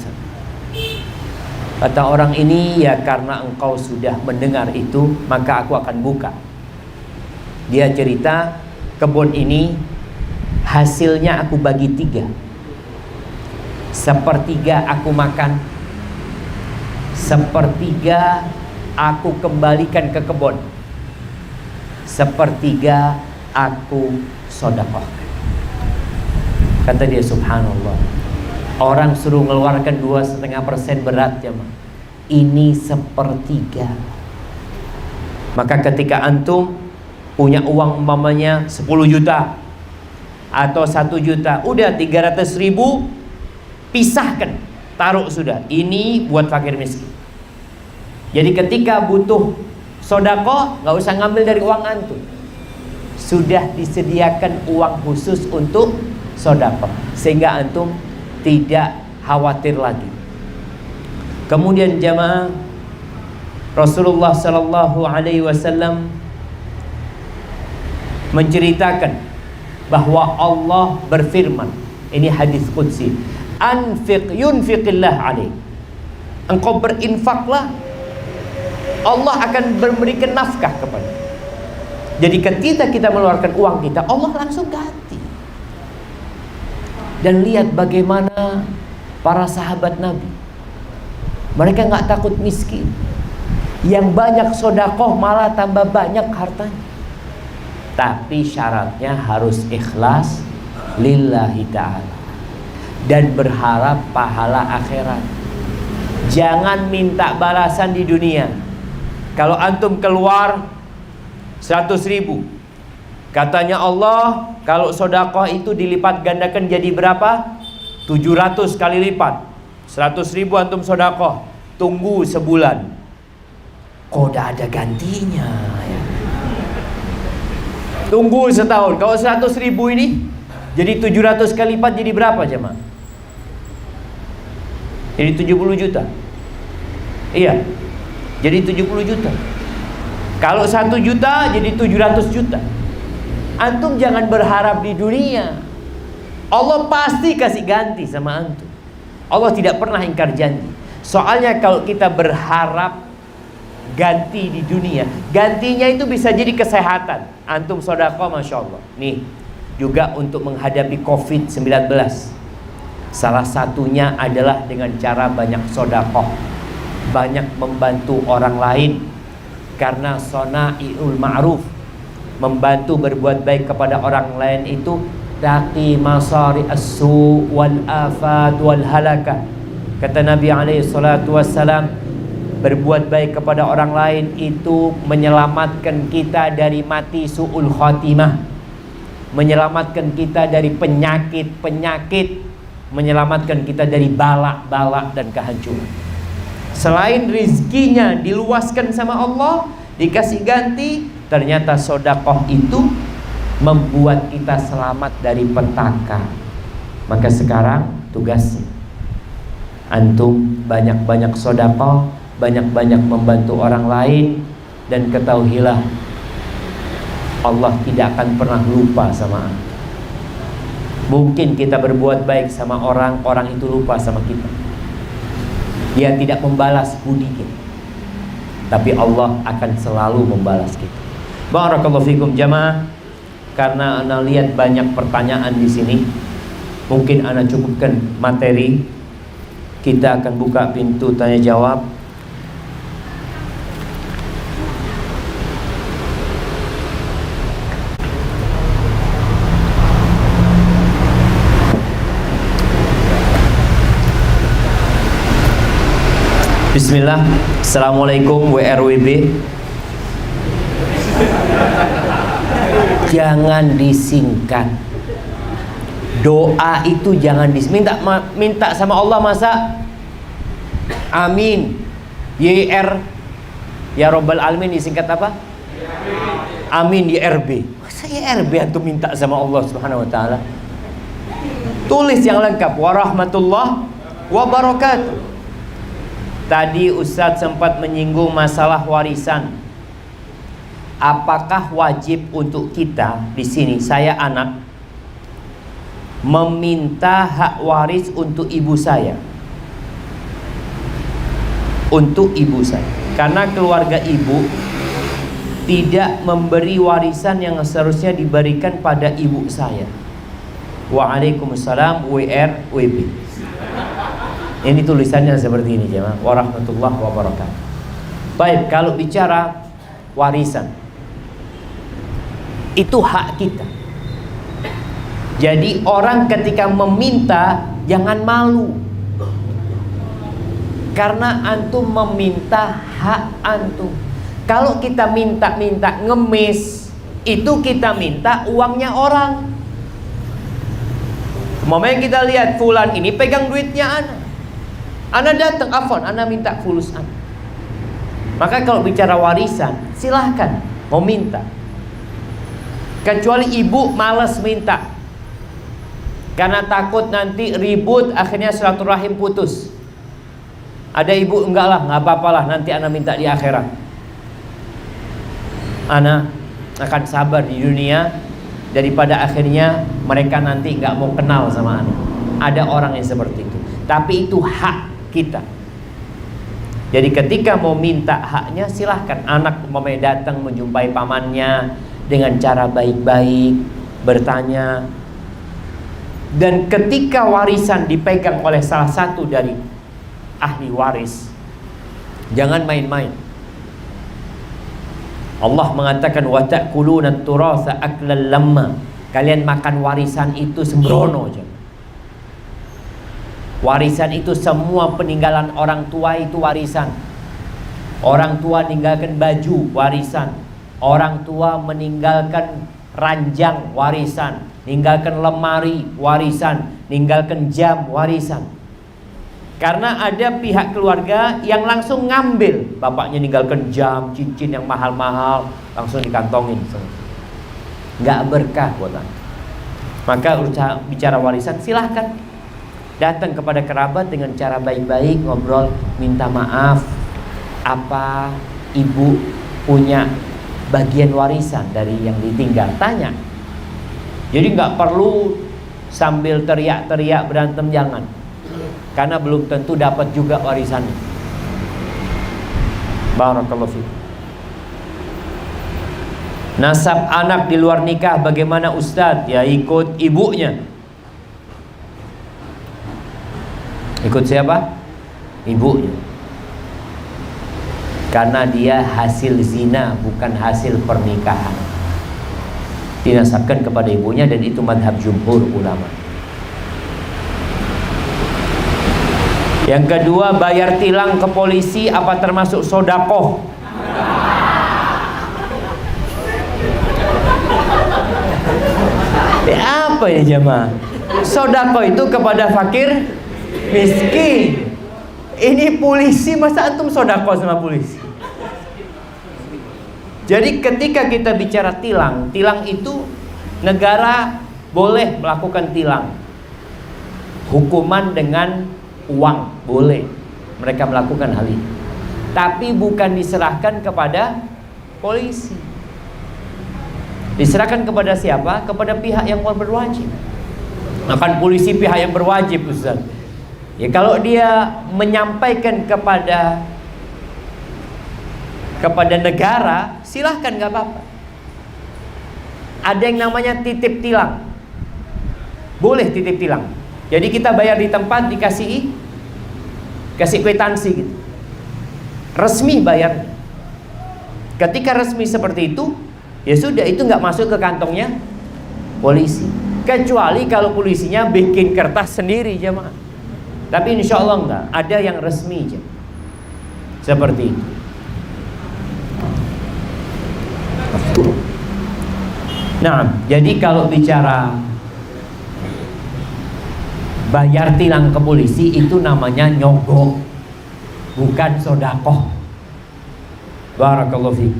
[SPEAKER 2] Kata orang ini, ya karena engkau sudah mendengar itu, maka aku akan buka. Dia cerita, kebun ini hasilnya aku bagi 3. 1/3 aku makan, 1/3 aku kembalikan ke kebun, 1/3 aku sedekahkan. Kata dia, subhanallah, orang suruh mengeluarkan 2,5% berat ya, ini 1/3. Maka ketika antum punya uang umpamanya 10 juta atau 1 juta, udah 300.000 pisahkan, taruh sudah. Ini buat fakir miskin. Jadi ketika butuh sedekah, nggak usah ngambil dari uang antum. Sudah disediakan uang khusus untuk sedekah, sehingga antum tidak khawatir lagi. Kemudian jamaah, Rasulullah sallallahu alaihi wasallam menceritakan bahwa Allah berfirman, ini hadis qudsi, anfiq yunfiqillah alaik. Engkau berinfaklah, Allah akan memberikan nafkah kepada. Jadi ketika kita mengeluarkan uang kita, Allah langsung ganti. Dan lihat bagaimana para sahabat Nabi, mereka nggak takut miskin. Yang banyak sodakoh malah tambah banyak hartanya. Tapi syaratnya harus ikhlas lillahi ta'ala dan berharap pahala akhirat. Jangan minta balasan di dunia. Kalau antum keluar 100.000, katanya Allah, kalau sodakoh itu dilipat gandakan jadi berapa? 700 kali lipat. 100.000 antum sodakoh, tunggu sebulan, kok udah ada gantinya ya. Tunggu setahun. Kalau 100.000 ini jadi 700 kali lipat jadi berapa jemaah? Jadi 70 juta. Iya, jadi 70 juta. Kalau 1 juta jadi 700 juta. Antum jangan berharap di dunia. Allah pasti kasih ganti sama antum. Allah tidak pernah ingkar janji. Soalnya kalau kita berharap ganti di dunia, gantinya itu bisa jadi kesehatan. Antum sodako, masya Allah. Nih, juga untuk menghadapi COVID-19, salah satunya adalah dengan cara banyak sodako, banyak membantu orang lain. Karena sona'iul ma'ruf, membantu berbuat baik kepada orang lain itu taqi masari as-su wal afat wal halakah. Kata Nabi alaihi salatu wassalam, berbuat baik kepada orang lain itu menyelamatkan kita dari mati su'ul khotimah, menyelamatkan kita dari penyakit-penyakit, menyelamatkan kita dari bala-bala dan kehancuran. Selain rizkinya diluaskan sama Allah, dikasih ganti, ternyata sodakoh itu membuat kita selamat dari petaka. Maka sekarang tugasnya antum banyak-banyak sodakoh, banyak-banyak membantu orang lain, dan ketahuilah Allah tidak akan pernah lupa sama antum. Mungkin kita berbuat baik sama orang, orang itu lupa sama kita, dia tidak membalas budi kita, tapi Allah akan selalu membalas kita. Barakallahu fikum jamaah. Karena ana lihat banyak pertanyaan di sini, mungkin ana cukupkan materi. Kita akan buka pintu tanya jawab. Bismillah. Assalamualaikum WRWB. Jangan disingkat. Doa itu jangan minta sama Allah masa amin. YR ya Rabbal Alamin disingkat apa? Amin YRB. Masa YRB antum minta sama Allah Subhanahu wa taala? Tulis yang lengkap, warahmatullah wabarakatuh. Tadi Ustadz sempat menyinggung masalah warisan. Apakah wajib untuk kita di sini, saya anak, meminta hak waris untuk ibu saya? Untuk ibu saya. Karena keluarga ibu tidak memberi warisan yang seharusnya diberikan pada ibu saya. Waalaikumsalam WRWB. Ini tulisannya seperti ini jemaah. Warahmatullahi wabarakatuh. Baik, kalau bicara warisan, itu hak kita. Jadi orang ketika meminta jangan malu, karena antum meminta hak antum. Kalau kita minta ngemis, itu kita minta uangnya orang. Momen kita lihat fulan ini pegang duitnya ana datang, afwan, ana minta fulus ana. Maka kalau bicara warisan, silahkan mau minta. Kecuali ibu malas minta. Karena takut nanti ribut, akhirnya silaturahim putus. Ada ibu, enggak lah, enggak apa-apalah, nanti ana minta di akhirat. Ana akan sabar di dunia daripada akhirnya mereka nanti enggak mau kenal sama ana. Ada orang yang seperti itu. Tapi itu hak kita. Jadi ketika mau minta haknya, silahkan. Anak umpamanya datang menjumpai pamannya dengan cara baik-baik, bertanya. Dan ketika warisan dipegang oleh salah satu dari ahli waris, jangan main-main. Allah mengatakan wa ta'kuluna turasa aklal lamma. Kalian makan warisan itu sembrono aja. Warisan itu semua peninggalan orang tua itu warisan. Orang tua meninggalkan baju, warisan. Orang tua meninggalkan ranjang, warisan. Meninggalkan lemari, warisan. Meninggalkan jam, warisan. Karena ada pihak keluarga yang langsung ngambil. Bapaknya meninggalkan jam, cincin yang mahal-mahal, langsung dikantongin. Nggak berkah buat anda. Maka bicara warisan, silahkan datang kepada kerabat dengan cara baik-baik, ngobrol, minta maaf. Apa ibu punya bagian warisan dari yang ditinggal? Tanya. Jadi nggak perlu sambil teriak-teriak berantem, jangan. Karena belum tentu dapat juga warisannya. Barakallahu fiik. Nasab anak di luar nikah bagaimana Ustadz? Ya ikut ibunya. Ikut siapa? Ibunya. Karena dia hasil zina, bukan hasil pernikahan. Dinasabkan kepada ibunya, dan itu madhab jumhur ulama. Yang kedua, bayar tilang ke polisi apa termasuk sodakoh? Apa ya jemaah? Sodakoh itu kepada fakir miskin. Ini polisi, masa antum sodakoh sama polisi? Jadi ketika kita bicara tilang, tilang itu negara boleh melakukan tilang. Hukuman dengan uang boleh mereka melakukan hal ini. Tapi bukan diserahkan kepada polisi. Diserahkan kepada siapa? Kepada pihak yang berwajib. Akan polisi pihak yang berwajib, Ustaz. Ya kalau dia menyampaikan kepada negara, silahkan, nggak apa-apa. Ada yang namanya titip tilang. Boleh titip tilang. Jadi kita bayar di tempat, kasih kwitansi gitu. Resmi bayar. Ketika resmi seperti itu, ya sudah, itu nggak masuk ke kantongnya polisi. Kecuali kalau polisinya bikin kertas sendiri jemaah. Tapi insya Allah enggak, ada yang resmi aja. Seperti itu. Nah, jadi kalau bicara bayar tilang ke polisi, itu namanya nyogok, bukan sodakoh. Barakallahu fiik.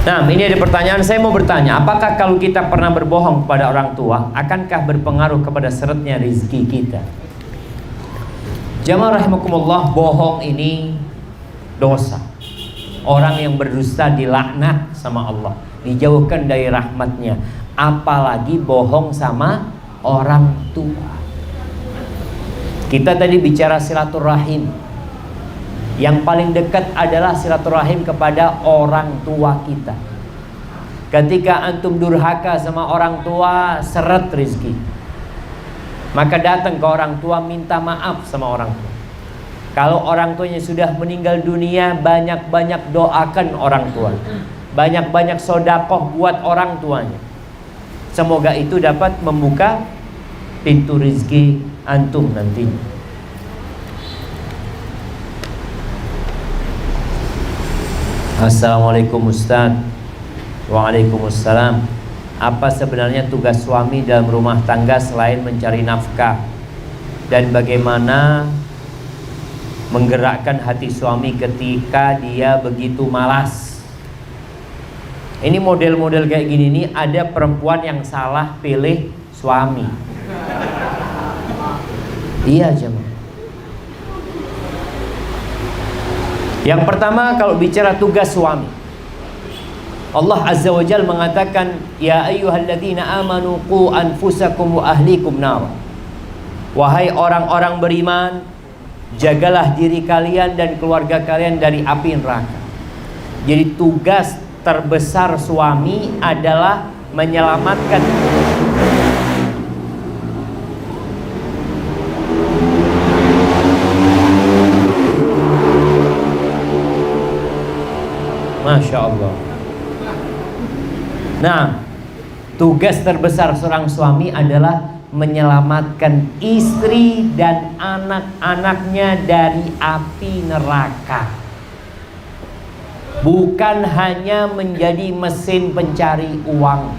[SPEAKER 2] Nah, ini ada pertanyaan. Saya mau bertanya, apakah kalau kita pernah berbohong kepada orang tua, akankah berpengaruh kepada seretnya rezeki kita? Jamaah rahimakumullah, bohong ini dosa. Orang yang berdusta dilaknat sama Allah, dijauhkan dari rahmatnya. Apalagi bohong sama orang tua. Kita tadi bicara silaturahim. Yang paling dekat adalah silaturahim kepada orang tua kita. Ketika antum durhaka sama orang tua, seret rezeki. Maka datang ke orang tua, minta maaf sama orang tua. Kalau orang tuanya sudah meninggal dunia, banyak-banyak doakan orang tua. Banyak-banyak sodakoh buat orang tuanya. Semoga itu dapat membuka pintu rezeki antum nantinya. Assalamualaikum Ustaz. Waalaikumsalam. Apa sebenarnya tugas suami dalam rumah tangga selain mencari nafkah? Dan bagaimana menggerakkan hati suami ketika dia begitu malas Ini model-model kayak gini nih, ada perempuan yang salah pilih suami. Iya jemaah. Yang pertama, kalau bicara tugas suami, Allah Azza wa Jalla mengatakan, ya ayyuhalladzina amanu qu anfusakum wa ahlikum nar. Wahai orang-orang beriman, jagalah diri kalian dan keluarga kalian dari api neraka. Jadi tugas terbesar suami adalah menyelamatkan Masya Allah. Nah, tugas terbesar seorang suami adalah menyelamatkan istri dan anak-anaknya dari api neraka. Bukan hanya menjadi mesin pencari uang.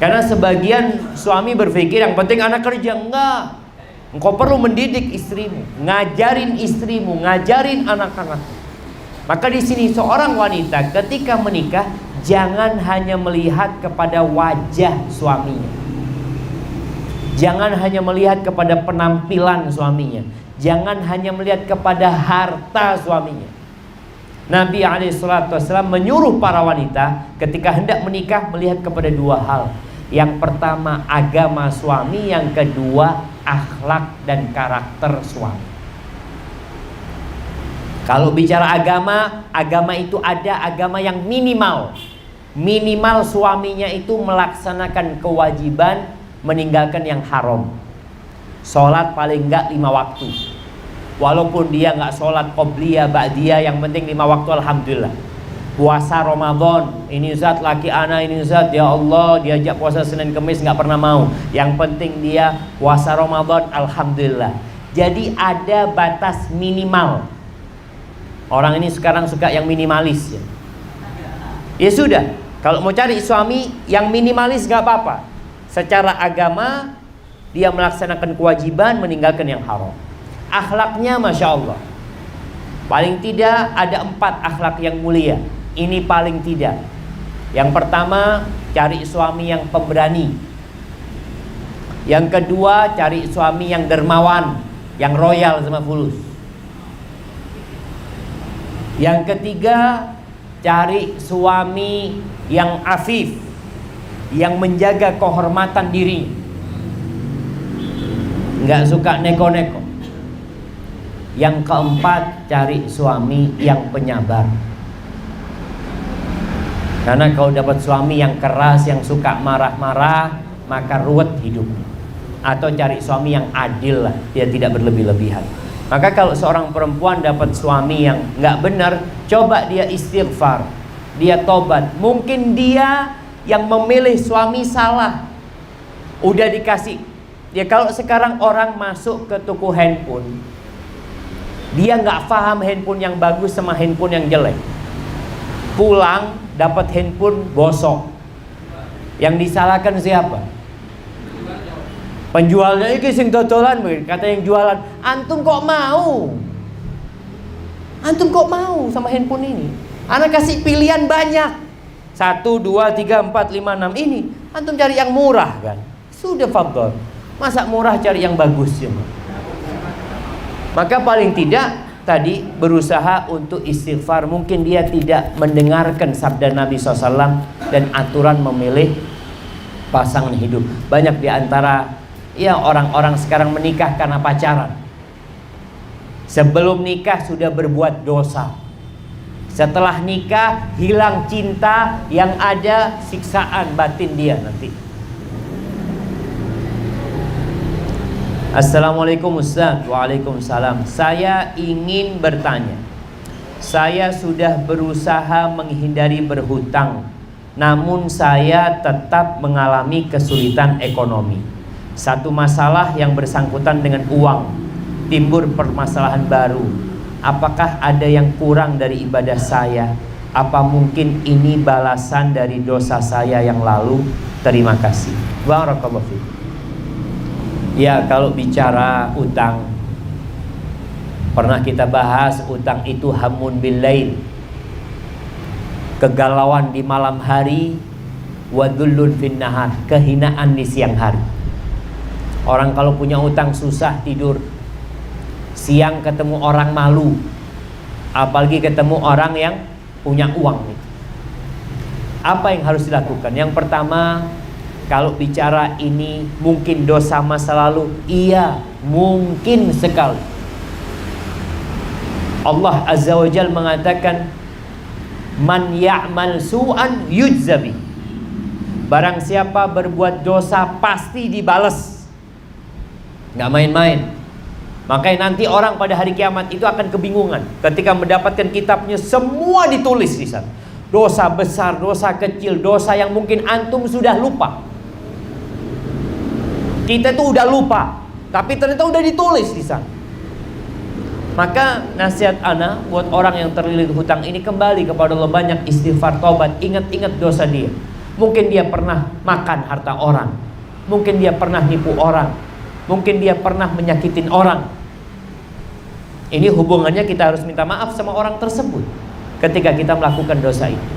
[SPEAKER 2] Karena sebagian suami berpikir yang penting anak kerja. Enggak. Engkau perlu mendidik istrimu, ngajarin istrimu, ngajarin anak-anak. Maka di sini seorang wanita ketika menikah jangan hanya melihat kepada wajah suaminya. Jangan hanya melihat kepada penampilan suaminya. Jangan hanya melihat kepada harta suaminya. Nabi SAW menyuruh para wanita ketika hendak menikah melihat kepada dua hal. Yang pertama agama suami, yang kedua akhlak dan karakter suami. Kalau bicara agama, agama itu ada agama yang minimal. Minimal suaminya itu melaksanakan kewajiban, meninggalkan yang haram. Sholat paling enggak 5 waktu. Walaupun dia enggak sholat qobliyah, ba'diyah, yang penting 5 waktu alhamdulillah. Puasa Ramadan, ini Ustaz laki anak, ini Ustaz ya Allah diajak puasa Senin Kemis enggak pernah mau. Yang penting dia puasa Ramadan alhamdulillah. Jadi ada batas minimal. Orang ini sekarang suka yang minimalis ya. Ya sudah, kalau mau cari suami yang minimalis gak apa-apa. Secara agama dia melaksanakan kewajiban, meninggalkan yang haram. Akhlaknya Masya Allah, paling tidak ada 4 akhlak yang mulia. Ini paling tidak. Yang pertama, cari suami yang pemberani. Yang kedua, cari suami yang dermawan, yang royal sama fulus. Yang ketiga, cari suami yang afif, yang menjaga kehormatan diri, nggak suka neko-neko. Yang keempat, cari suami yang penyabar. Karena kalau dapat suami yang keras, yang suka marah-marah, maka ruwet hidupnya. Atau cari suami yang adil lah, dia tidak berlebih-lebihan. Maka kalau seorang perempuan dapat suami yang nggak benar, coba dia istighfar, dia tobat. Mungkin dia yang memilih suami salah, udah dikasih. Ya kalau sekarang orang masuk ke toko handphone, dia nggak paham handphone yang bagus sama handphone yang jelek. Pulang dapat handphone bosok. Yang disalahkan siapa? Penjualnya iki sing dodolan, kata yang jualan, antum kok mau? Antum kok mau sama handphone ini? Anak kasih pilihan banyak. 1, 2, 3, 4, 5, 6 ini. Antum cari yang murah kan? Sudah fadhol. Masa murah cari yang bagus ya? Maka paling tidak tadi berusaha untuk istighfar. Mungkin dia tidak mendengarkan sabda Nabi SAW dan aturan memilih pasangan hidup. Banyak di antara ya orang-orang sekarang menikah karena pacaran. Sebelum nikah sudah berbuat dosa. Setelah nikah hilang cinta, yang ada siksaan batin dia nanti. Assalamualaikum Ustaz. Waalaikumsalam. Saya ingin bertanya. Saya sudah berusaha menghindari berhutang, namun saya tetap mengalami kesulitan ekonomi. Satu masalah yang bersangkutan dengan uang, timbul permasalahan baru. Apakah ada yang kurang dari ibadah saya? Apa mungkin ini balasan dari dosa saya yang lalu? Terima kasih. Barakallahu fiik. Ya, kalau bicara utang, pernah kita bahas utang itu hamun bil lail, kegalauan di malam hari, wadullun fin nahar, kehinaan di siang hari. Orang kalau punya utang susah tidur, siang ketemu orang malu, apalagi ketemu orang yang punya uang. Apa yang harus dilakukan? Yang pertama, kalau bicara ini mungkin dosa masa lalu, iya, mungkin sekali. Allah Azza wa Jalla mengatakan, man ya'mal su'an yujzabi. Barang siapa berbuat dosa pasti dibalas. Nggak main-main. Makanya nanti orang pada hari kiamat itu akan kebingungan ketika mendapatkan kitabnya, semua ditulis di sana. Dosa besar, dosa kecil, dosa yang mungkin antum sudah lupa. Kita tuh udah lupa, tapi ternyata udah ditulis di sana. Maka nasihat ana buat orang yang terlilit hutang ini, kembali kepada Allah, banyak istighfar, taubat, ingat-ingat dosa dia. Mungkin dia pernah makan harta orang, mungkin dia pernah nipu orang, mungkin dia pernah menyakitin orang. Ini hubungannya kita harus minta maaf sama orang tersebut ketika kita melakukan dosa itu.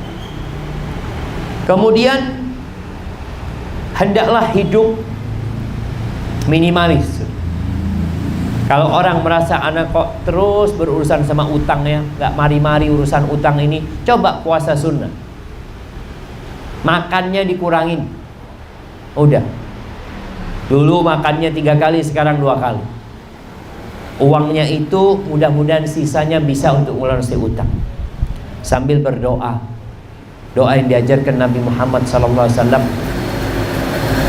[SPEAKER 2] Kemudian hendaklah hidup minimalis. Kalau orang merasa anak kok terus berurusan sama utangnya, nggak mari-mari urusan utang ini, coba puasa sunnah. Makannya dikurangin. Udah. Dulu makannya 3 kali, sekarang 2 kali. Uangnya itu mudah-mudahan sisanya bisa untuk melunasi utang. Sambil berdoa. Doa yang diajarkan Nabi Muhammad SAW.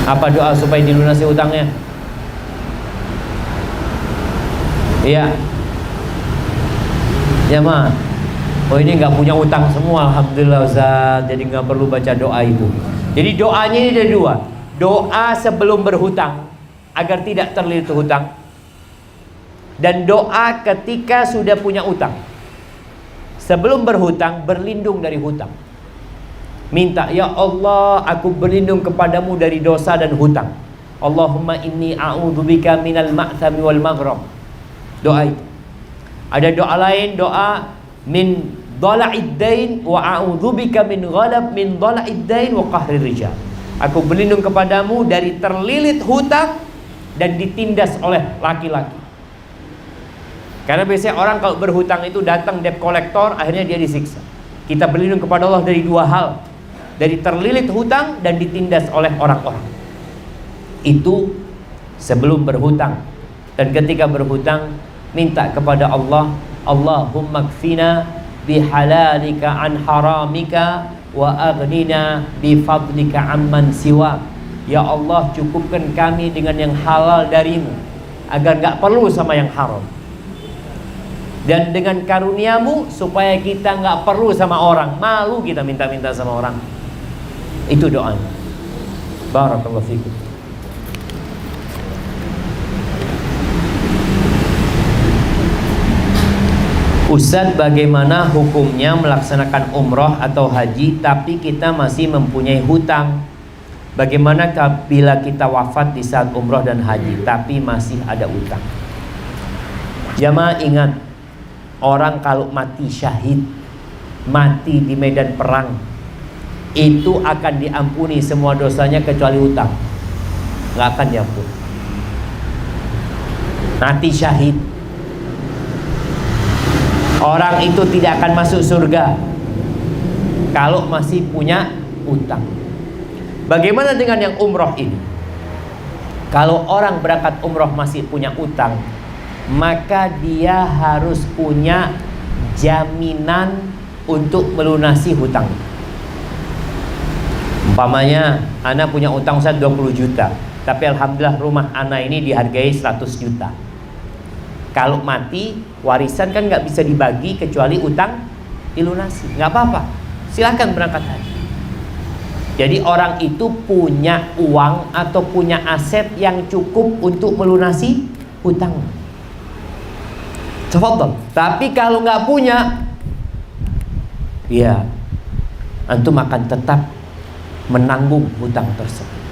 [SPEAKER 2] Apa doa supaya dilunasi utangnya? Iya. Ya mah. Oh ini nggak punya utang semua, alhamdulillah Ustaz. Jadi nggak perlu baca doa itu. Jadi doanya ini ada 2. Doa sebelum berhutang agar tidak terlilit hutang, dan doa ketika sudah punya utang. Sebelum berhutang, berlindung dari hutang. Minta, ya Allah, aku berlindung kepadamu dari dosa dan hutang. Allahumma inni a'udzubika minal ma'thami wal maghram. Doa itu. Ada doa lain, doa min dhala'id dain wa a'udzubika min dhala'id dain wa qahrir rijal. Aku berlindung kepadamu dari terlilit hutang dan ditindas oleh laki-laki. Karena biasanya orang kalau berhutang itu datang debt collector, akhirnya dia disiksa. Kita berlindung kepada Allah dari 2 hal, dari terlilit hutang dan ditindas oleh orang-orang. Itu sebelum berhutang. Dan ketika berhutang, minta kepada Allah, Allahumma kfina bihalalika an haramika wa aghnina bifadlika amman siwa. Ya Allah, cukupkan kami dengan yang halal darimu agar gak perlu sama yang haram, dan dengan karuniamu supaya kita gak perlu sama orang, malu kita minta-minta sama orang. Itu doanya. Barakallahu fikum. Ustaz, bagaimana hukumnya melaksanakan umroh atau haji tapi kita masih mempunyai hutang? Bagaimana bila kita wafat di saat umroh dan haji tapi masih ada utang? Jamaah ingat, orang kalau mati syahid, mati di medan perang, itu akan diampuni semua dosanya kecuali utang. Nggak akan diampuni. Mati syahid, orang itu tidak akan masuk surga kalau masih punya utang. Bagaimana dengan yang umroh ini? Kalau orang berangkat umroh masih punya utang, maka dia harus punya jaminan untuk melunasi hutang. Umpamanya ana punya utang Ustaz 20 juta, tapi alhamdulillah rumah ana ini dihargai 100 juta. Kalau mati, warisan kan nggak bisa dibagi kecuali utang dilunasi. Nggak apa-apa, silakan berangkat haji. Jadi orang itu punya uang atau punya aset yang cukup untuk melunasi hutang. Tafadhol. Tapi kalau nggak punya, ya antum akan tetap menanggung hutang tersebut.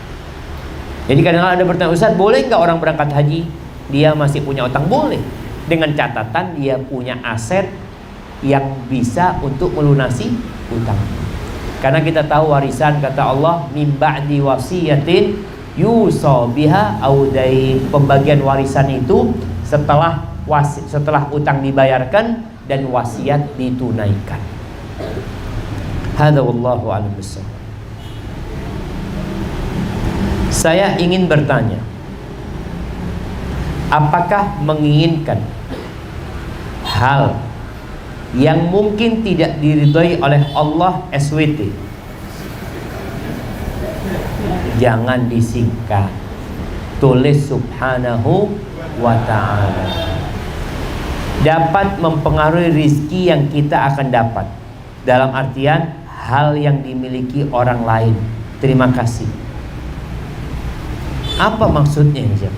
[SPEAKER 2] Jadi kadang-kadang ada bertanya, Ustaz, boleh nggak orang berangkat haji dia masih punya utang? Boleh, dengan catatan dia punya aset yang bisa untuk melunasi hutang. Karena kita tahu warisan, kata Allah, min ba'di wasiyatin yusa biha audain. Pembagian warisan itu setelah utang dibayarkan dan wasiat ditunaikan. Hadza wallahu a'lam bissawab. Saya ingin bertanya, apakah menginginkan hal yang mungkin tidak diridhoi oleh Allah SWT? Jangan disingkat, tulis subhanahu wa ta'ala. Dapat mempengaruhi rizki yang kita akan dapat, dalam artian hal yang dimiliki orang lain. Terima kasih. Apa maksudnya ini?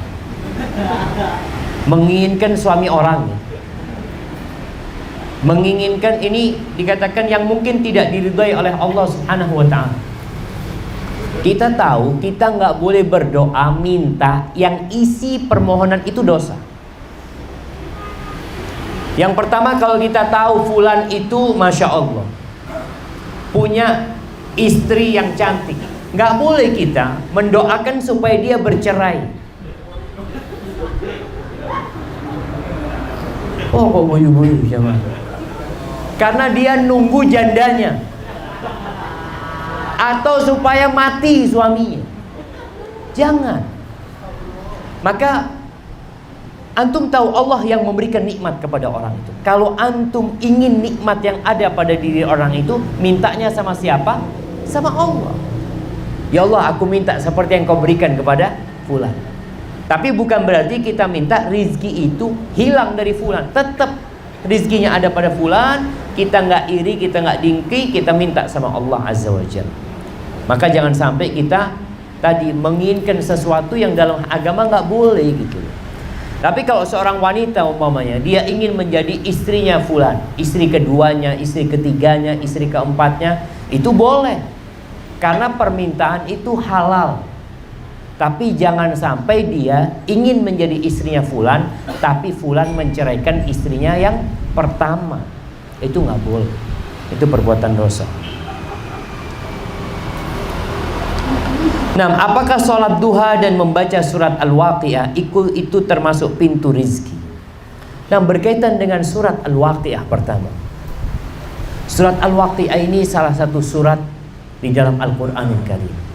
[SPEAKER 2] Menginginkan suami orang, menginginkan ini dikatakan yang mungkin tidak diridhai oleh Allah Subhanahu wa ta'ala. Kita tahu kita nggak boleh berdoa minta yang isi permohonan itu dosa. Yang pertama, kalau kita tahu fulan itu Masya Allah punya istri yang cantik, nggak boleh kita mendoakan supaya dia bercerai. Oh kok boyu-boyu sama? Karena dia nunggu jandanya, atau supaya mati suaminya. Jangan. Maka antum tahu Allah yang memberikan nikmat kepada orang itu. Kalau antum ingin nikmat yang ada pada diri orang itu, mintanya sama siapa? Sama Allah. Ya Allah, aku minta seperti yang kau berikan kepada fulan. Tapi bukan berarti kita minta rizki itu hilang dari fulan. Tetap rizkinya ada pada fulan. Kita nggak iri, kita nggak dengki, kita minta sama Allah Azza wa Jalla. Maka jangan sampai kita tadi menginginkan sesuatu yang dalam agama nggak boleh gitu. Tapi kalau seorang wanita umpamanya dia ingin menjadi istrinya fulan, istri keduanya, istri ketiganya, istri keempatnya, itu boleh. Karena permintaan itu halal. Tapi jangan sampai dia ingin menjadi istrinya fulan, tapi fulan menceraikan istrinya yang pertama. Itu nggak boleh. Itu perbuatan dosa. Nah, apakah sholat duha dan membaca surat Al-Waqi'ah itu termasuk pintu rizki? Nah, berkaitan dengan surat Al-Waqi'ah pertama. Surat Al-Waqi'ah ini salah satu surat di dalam Al-Quranul Karim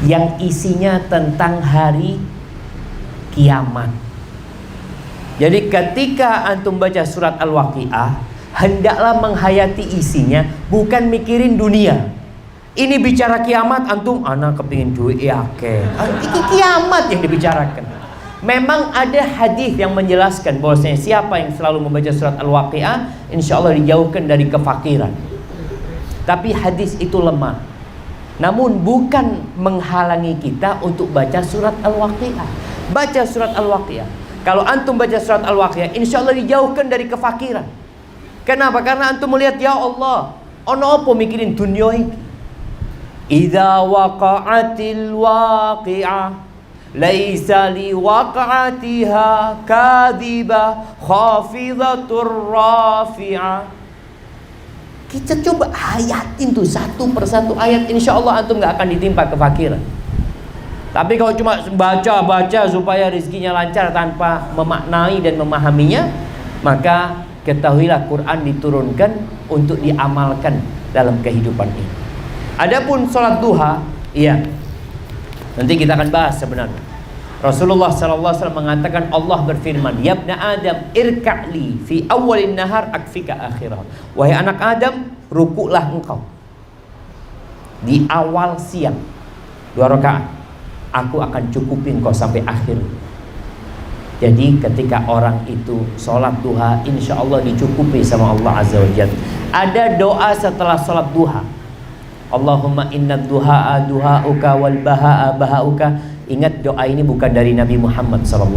[SPEAKER 2] yang isinya tentang hari kiamat. Jadi ketika antum baca surat Al-Waqi'ah, hendaklah menghayati isinya, bukan mikirin dunia. Ini bicara kiamat, antum anak kepingin duit ya ke. Ini kiamat yang dibicarakan. Memang ada hadis yang menjelaskan bahwasanya siapa yang selalu membaca surat Al-Waqi'ah, insya Allah dijauhkan dari kefakiran. Tapi hadis itu lemah. Namun bukan menghalangi kita untuk baca surat Al-Waqi'ah. Baca surat Al-Waqi'ah. Kalau antum baca surat Al-Waqi'ah, insya Allah dijauhkan dari kefakiran. Kenapa? Karena antum melihat, ya Allah, ono apa mikirin dunia ini? Idza waqa'atil waqi'ah laisa liwaqa'atiha kadhibah khafidatur rafi'ah. Kita coba hayatin tuh satu persatu ayat, insya Allah antum gak akan ditimpa kefakiran. Tapi kalau cuma baca supaya rezekinya lancar tanpa memaknai dan memahaminya, maka ketahuilah Quran diturunkan untuk diamalkan dalam kehidupan ini. Adapun sholat duha, iya, nanti kita akan bahas sebenarnya. Rasulullah SAW mengatakan, Allah berfirman, ya ibna Adam irka'li fi awalin nahar akfika akhirah. Wahai anak Adam, rukuklah engkau di awal siang 2 rakaat, aku akan cukupi engkau sampai akhir. Jadi ketika orang itu sholat duha, insya Allah dicukupi sama Allah Azza wa Jalla. Ada doa setelah sholat duha, Allahumma inna duha'a duha'uka wal baha'a baha'uka. Ingat, doa ini bukan dari Nabi Muhammad SAW.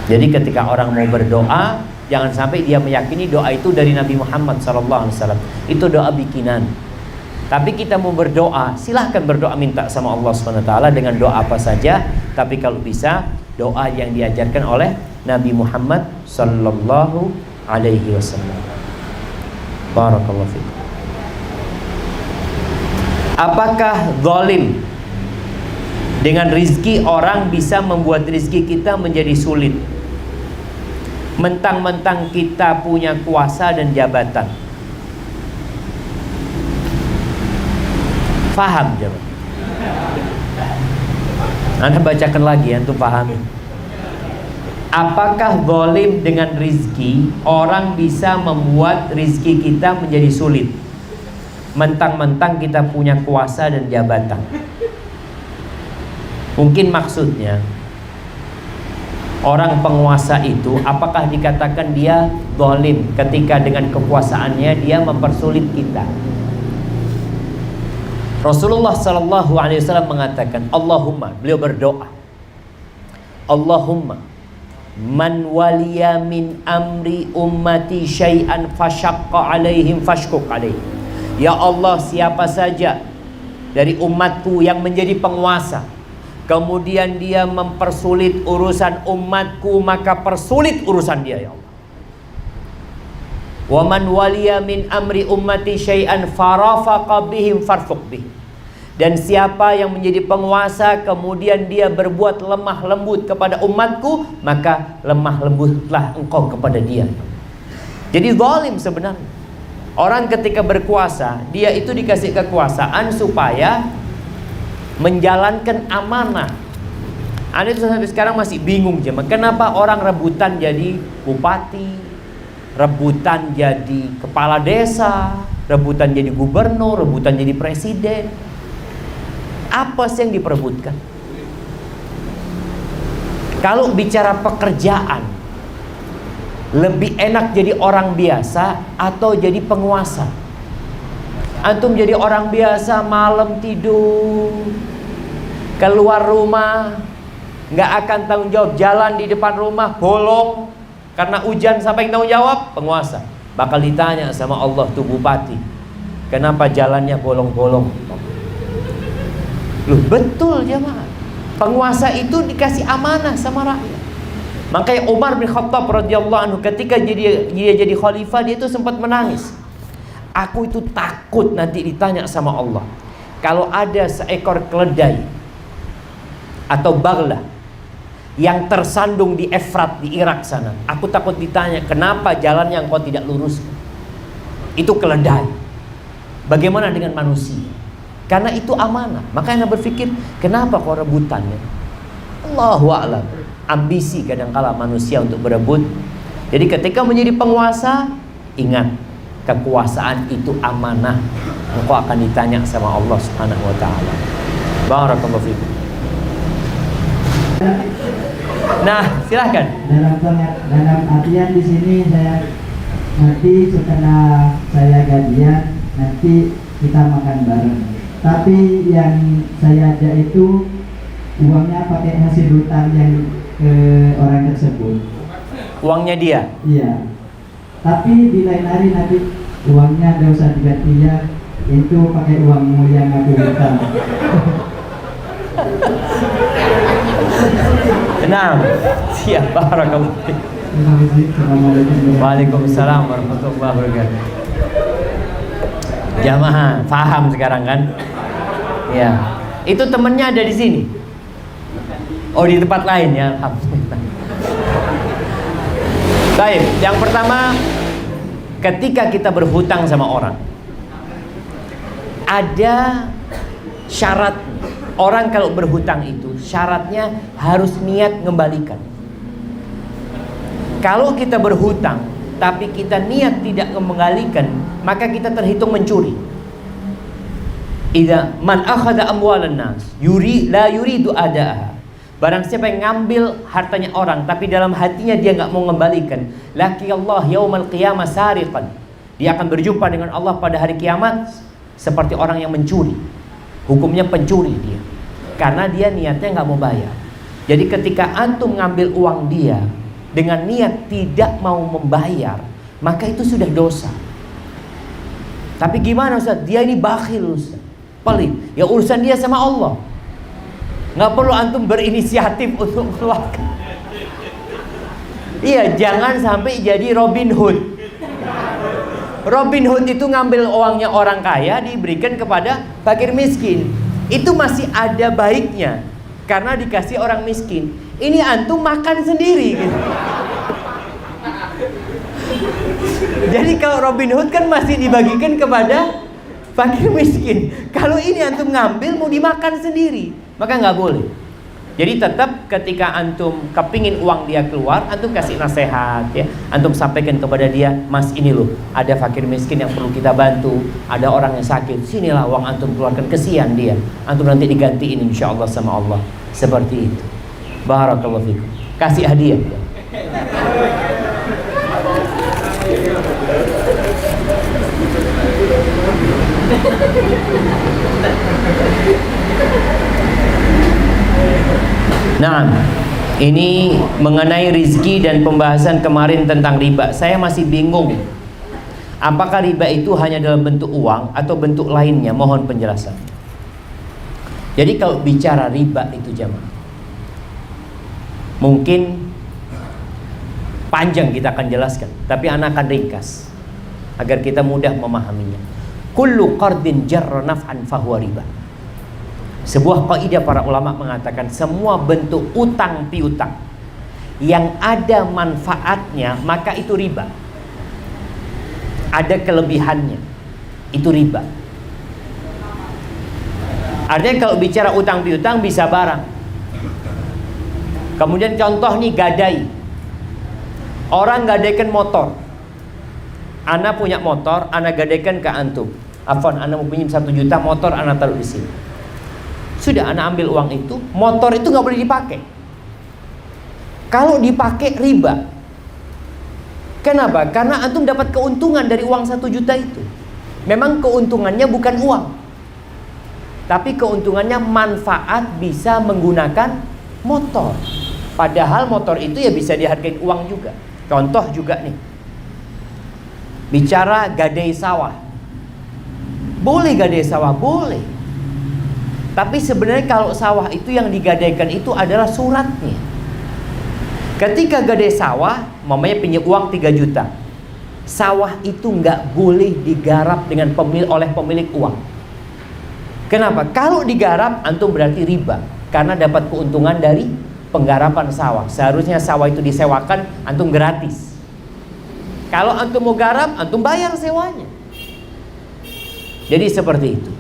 [SPEAKER 2] Jadi ketika orang mau berdoa, jangan sampai dia meyakini doa itu dari Nabi Muhammad SAW. Itu doa bikinan. Tapi kita mau berdoa, silahkan berdoa minta sama Allah SWT dengan doa apa saja. Tapi kalau bisa, doa yang diajarkan oleh Nabi Muhammad SAW. Barakallahu fiikum. Apakah zalim dengan rizki orang bisa membuat rizki kita menjadi sulit? Mentang-mentang kita punya kuasa dan jabatan. Faham jemaah? Anda bacakan lagi, antum pahami. Apakah zalim dengan rizki orang bisa membuat rizki kita menjadi sulit? Mentang-mentang kita punya kuasa dan jabatan. Mungkin maksudnya orang penguasa itu apakah dikatakan dia zalim ketika dengan kekuasaannya dia mempersulit kita? Rasulullah sallallahu alaihi wasallam mengatakan, Allahumma, beliau berdoa, Allahumma man waliya min amri ummati syai'an fashaqqa alaihim fashquq alaihim. Ya Allah, siapa saja dari umatku yang menjadi penguasa, kemudian dia mempersulit urusan umatku, maka persulit urusan dia ya Allah. Wa man waliya min amri ummati syai'an farafaqa bihim farfuq bihim. Dan siapa yang menjadi penguasa kemudian dia berbuat lemah lembut kepada umatku, maka lemah lembutlah engkau kepada dia. Jadi zalim sebenarnya. Orang ketika berkuasa, dia itu dikasih kekuasaan supaya menjalankan amanah. Anda itu sampai sekarang masih bingung jemaah, kenapa orang rebutan jadi bupati, rebutan jadi kepala desa, rebutan jadi gubernur, rebutan jadi presiden. Apa sih yang diperebutkan? Kalau bicara pekerjaan, lebih enak jadi orang biasa atau jadi penguasa? Antum jadi orang biasa, malam tidur, keluar rumah, nggak akan tanggung jawab, jalan di depan rumah bolong karena hujan, siapa yang tanggung jawab? Penguasa. Bakal ditanya sama Allah tuh bupati, kenapa jalannya bolong-bolong? Loh, betul jemaah. Penguasa itu dikasih amanah sama rakyat. Makanya Umar bin Khattab radhiyallahu anhu ketika dia jadi khalifah, dia itu sempat menangis. Aku itu takut nanti ditanya sama Allah, kalau ada seekor keledai atau bagla yang tersandung di Efrat di Irak sana, aku takut ditanya, kenapa jalan yang kau tidak lurus? Itu keledai. Bagaimana dengan manusia? Karena itu amanah. Makanya Anda berpikir, kenapa kau rebutan ya? Allahu a'lam. Ambisi kadangkala manusia untuk berebut. Jadi ketika menjadi penguasa, ingat, kekuasaan itu amanah. Engkau akan ditanya sama Allah Subhanahu wa taala. Barakallahu fikum. Nah, silakan.
[SPEAKER 4] Dalam artian di sini saya nanti setelah saya gajian nanti kita makan bareng. Tapi yang saya ajak itu uangnya pakai hasil hutang yang ke orang tersebut.
[SPEAKER 2] Uangnya dia?
[SPEAKER 4] Iya. Tapi di lain hari nanti uangnya tidak usah diganti ya, itu pakai uangmu yang aku hutang.
[SPEAKER 2] Nah, siap. Barakallahu fiik. Waalaikumsalam warahmatullahi wabarakatuh. Jamaah paham sekarang kan? Ya. Itu temennya ada di sini. Oh, di tempat lain ya. Alhamdulillah. Baik, yang pertama, ketika kita berhutang sama orang, ada syarat. Orang kalau berhutang itu syaratnya harus niat mengembalikan. Kalau kita berhutang tapi kita niat tidak mengembalikan, maka kita terhitung mencuri. Idza man akhadha amwalan nas la yuridu adaaha. Barang siapa yang ngambil hartanya orang tapi dalam hatinya dia nggak mau mengembalikan, laki Allah yaumal qiyamah sariqan. Dia akan berjumpa dengan Allah pada hari kiamat seperti orang yang mencuri. Hukumnya pencuri dia, karena dia niatnya nggak mau bayar. Jadi ketika antum ngambil uang dia dengan niat tidak mau membayar, maka itu sudah dosa. Tapi gimana Ustaz? Dia ini bakhil Ustaz, pelit. Ya urusan dia sama Allah. Nggak perlu antum berinisiatif untuk mengeluarkan. Iya, jangan sampai jadi Robin Hood. Robin Hood itu ngambil uangnya orang kaya diberikan kepada fakir miskin. Itu masih ada baiknya karena dikasih orang miskin. Ini antum makan sendiri gitu. Jadi kalau Robin Hood kan masih dibagikan kepada fakir miskin. Kalau ini antum ngambil mau dimakan sendiri, maka nggak boleh. Jadi tetap ketika antum kepingin uang dia keluar, antum kasih nasihat ya. Antum sampaikan kepada dia, Mas ini loh, ada fakir miskin yang perlu kita bantu, ada orang yang sakit, sinilah uang antum keluarkan, kesian dia. Antum nanti digantiin insya Allah sama Allah. Seperti itu. Barakallahu fikum. Kasih hadiah ya. Nah, ini mengenai rizki dan pembahasan kemarin tentang riba. Saya masih bingung. Apakah riba itu hanya dalam bentuk uang atau bentuk lainnya? Mohon penjelasan. Jadi kalau bicara riba itu jamaah, mungkin panjang kita akan jelaskan, tapi anak akan ringkas agar kita mudah memahaminya. Kullu qardin jarra naf'an fahuwa riba. Sebuah kaidah para ulama mengatakan semua bentuk utang piutang yang ada manfaatnya maka itu riba. Ada kelebihannya, itu riba. Artinya kalau bicara utang piutang bisa barang. Kemudian contoh nih gadai. Orang gadaikan motor. Ana punya motor, ana gadaikan ke antum. Afwan, ana mau pinjam 1 juta motor, ana taruh di sini. Sudah, ana ambil uang itu, motor itu nggak boleh dipakai. Kalau dipakai riba. Kenapa? Karena antum dapat keuntungan dari uang 1 juta itu. Memang keuntungannya bukan uang, tapi keuntungannya manfaat bisa menggunakan motor. Padahal motor itu ya bisa dihargai uang juga. Contoh juga nih, bicara gadai sawah. Boleh gadai sawah, boleh. Tapi sebenarnya kalau sawah itu yang digadaikan itu adalah suratnya. Ketika gadai sawah, mamanya pinjam uang 3 juta. Sawah itu nggak boleh digarap dengan oleh pemilik uang. Kenapa? Kalau digarap, antum berarti riba. Karena dapat keuntungan dari penggarapan sawah. Seharusnya sawah itu disewakan, antum gratis. Kalau antum mau garap, antum bayar sewanya. Jadi seperti itu.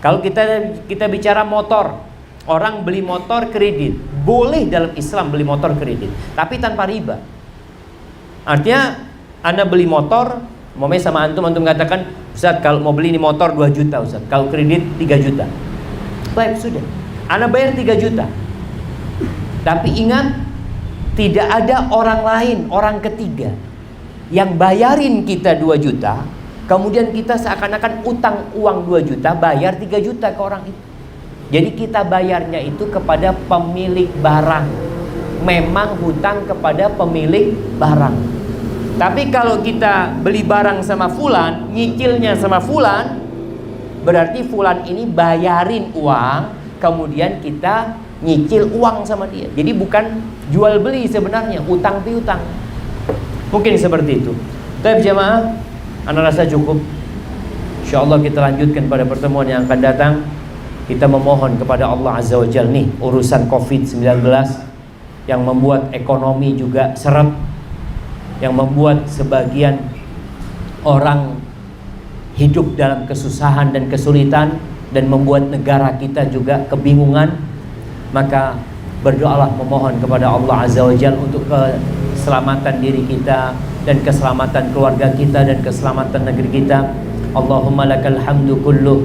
[SPEAKER 2] Kalau kita bicara motor, orang beli motor kredit, boleh dalam Islam beli motor kredit, tapi tanpa riba. Artinya Anda beli motor, momenya sama antum katakan, Ustaz kalau mau beli ini motor 2 juta Ustaz, kalau kredit 3 juta. Baik, sudah, Anda bayar 3 juta. Tapi ingat, tidak ada orang lain, orang ketiga yang bayarin kita 2 juta. Kemudian kita seakan-akan utang uang 2 juta, bayar 3 juta ke orang itu. Jadi kita bayarnya itu kepada pemilik barang. Memang hutang kepada pemilik barang. Tapi kalau kita beli barang sama fulan, nyicilnya sama fulan, berarti fulan ini bayarin uang, kemudian kita nyicil uang sama dia. Jadi bukan jual beli sebenarnya, utang piutang. Mungkin seperti itu. Tapi jemaah, Anda rasa cukup. InsyaAllah kita lanjutkan pada pertemuan yang akan datang. Kita memohon kepada Allah Azza wa Jalla nih, urusan COVID-19 yang membuat ekonomi juga seret, yang membuat sebagian orang hidup dalam kesusahan dan kesulitan, dan membuat negara kita juga kebingungan. Maka berdoalah, memohon kepada Allah Azza wa Jalla untuk keselamatan diri kita dan keselamatan keluarga kita dan keselamatan negeri kita. Allahumma lakal hamdu kulluh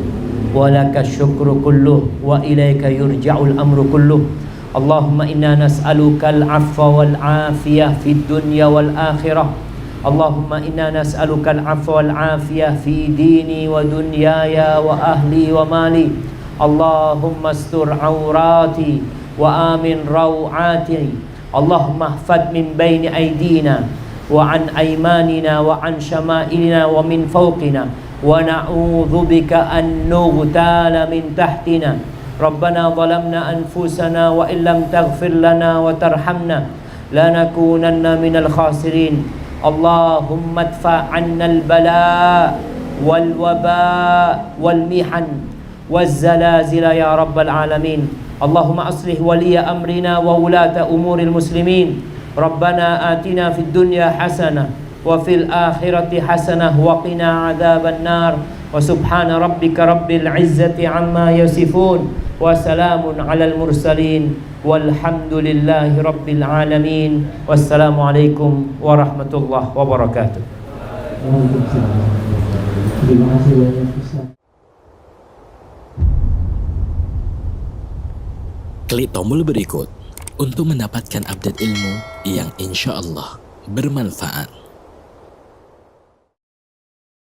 [SPEAKER 2] wa lakal syukru kulluh wa ilaika yurja'ul amru kulluh. Allahumma inna nas'aluka al-'afwa wal 'afiyah fid dunya wal akhirah. Allahumma inna nas'aluka al-'afwa wal 'afiyah fi dini wa dunyaya wa ahli wa mali. Allahumma astur 'aurati wa amin raw'ati. Allahumma ihfad min baini aydina wa an aymanina wa an syama'ilina wa min fawqina wa na'udzu bika an nughtala min tahtina. Rabbana zalamna anfusana wa illam taghfir lana wa tarhamna lanakunanna minal khasirin. Allahumma adfa' 'annal bala wal waba wal mihan waz zalazila ya rabbal alamin. Allahumma aslih waliya amrina wa ulata umuril muslimin. Rabbana atina fid dunya hasanah wa fil akhirati hasanah wa qina adzaban nar. Wa subhana rabbika rabbil izzati amma yasifun wa salamun alal mursalin walhamdulillahi rabbil alamin. Wassalamualaikum warahmatullahi wabarakatuh.
[SPEAKER 4] Waalaikumsalam. Terima kasih banyak Ustaz.
[SPEAKER 1] Klik tombol berikut untuk mendapatkan update ilmu yang insya Allah bermanfaat.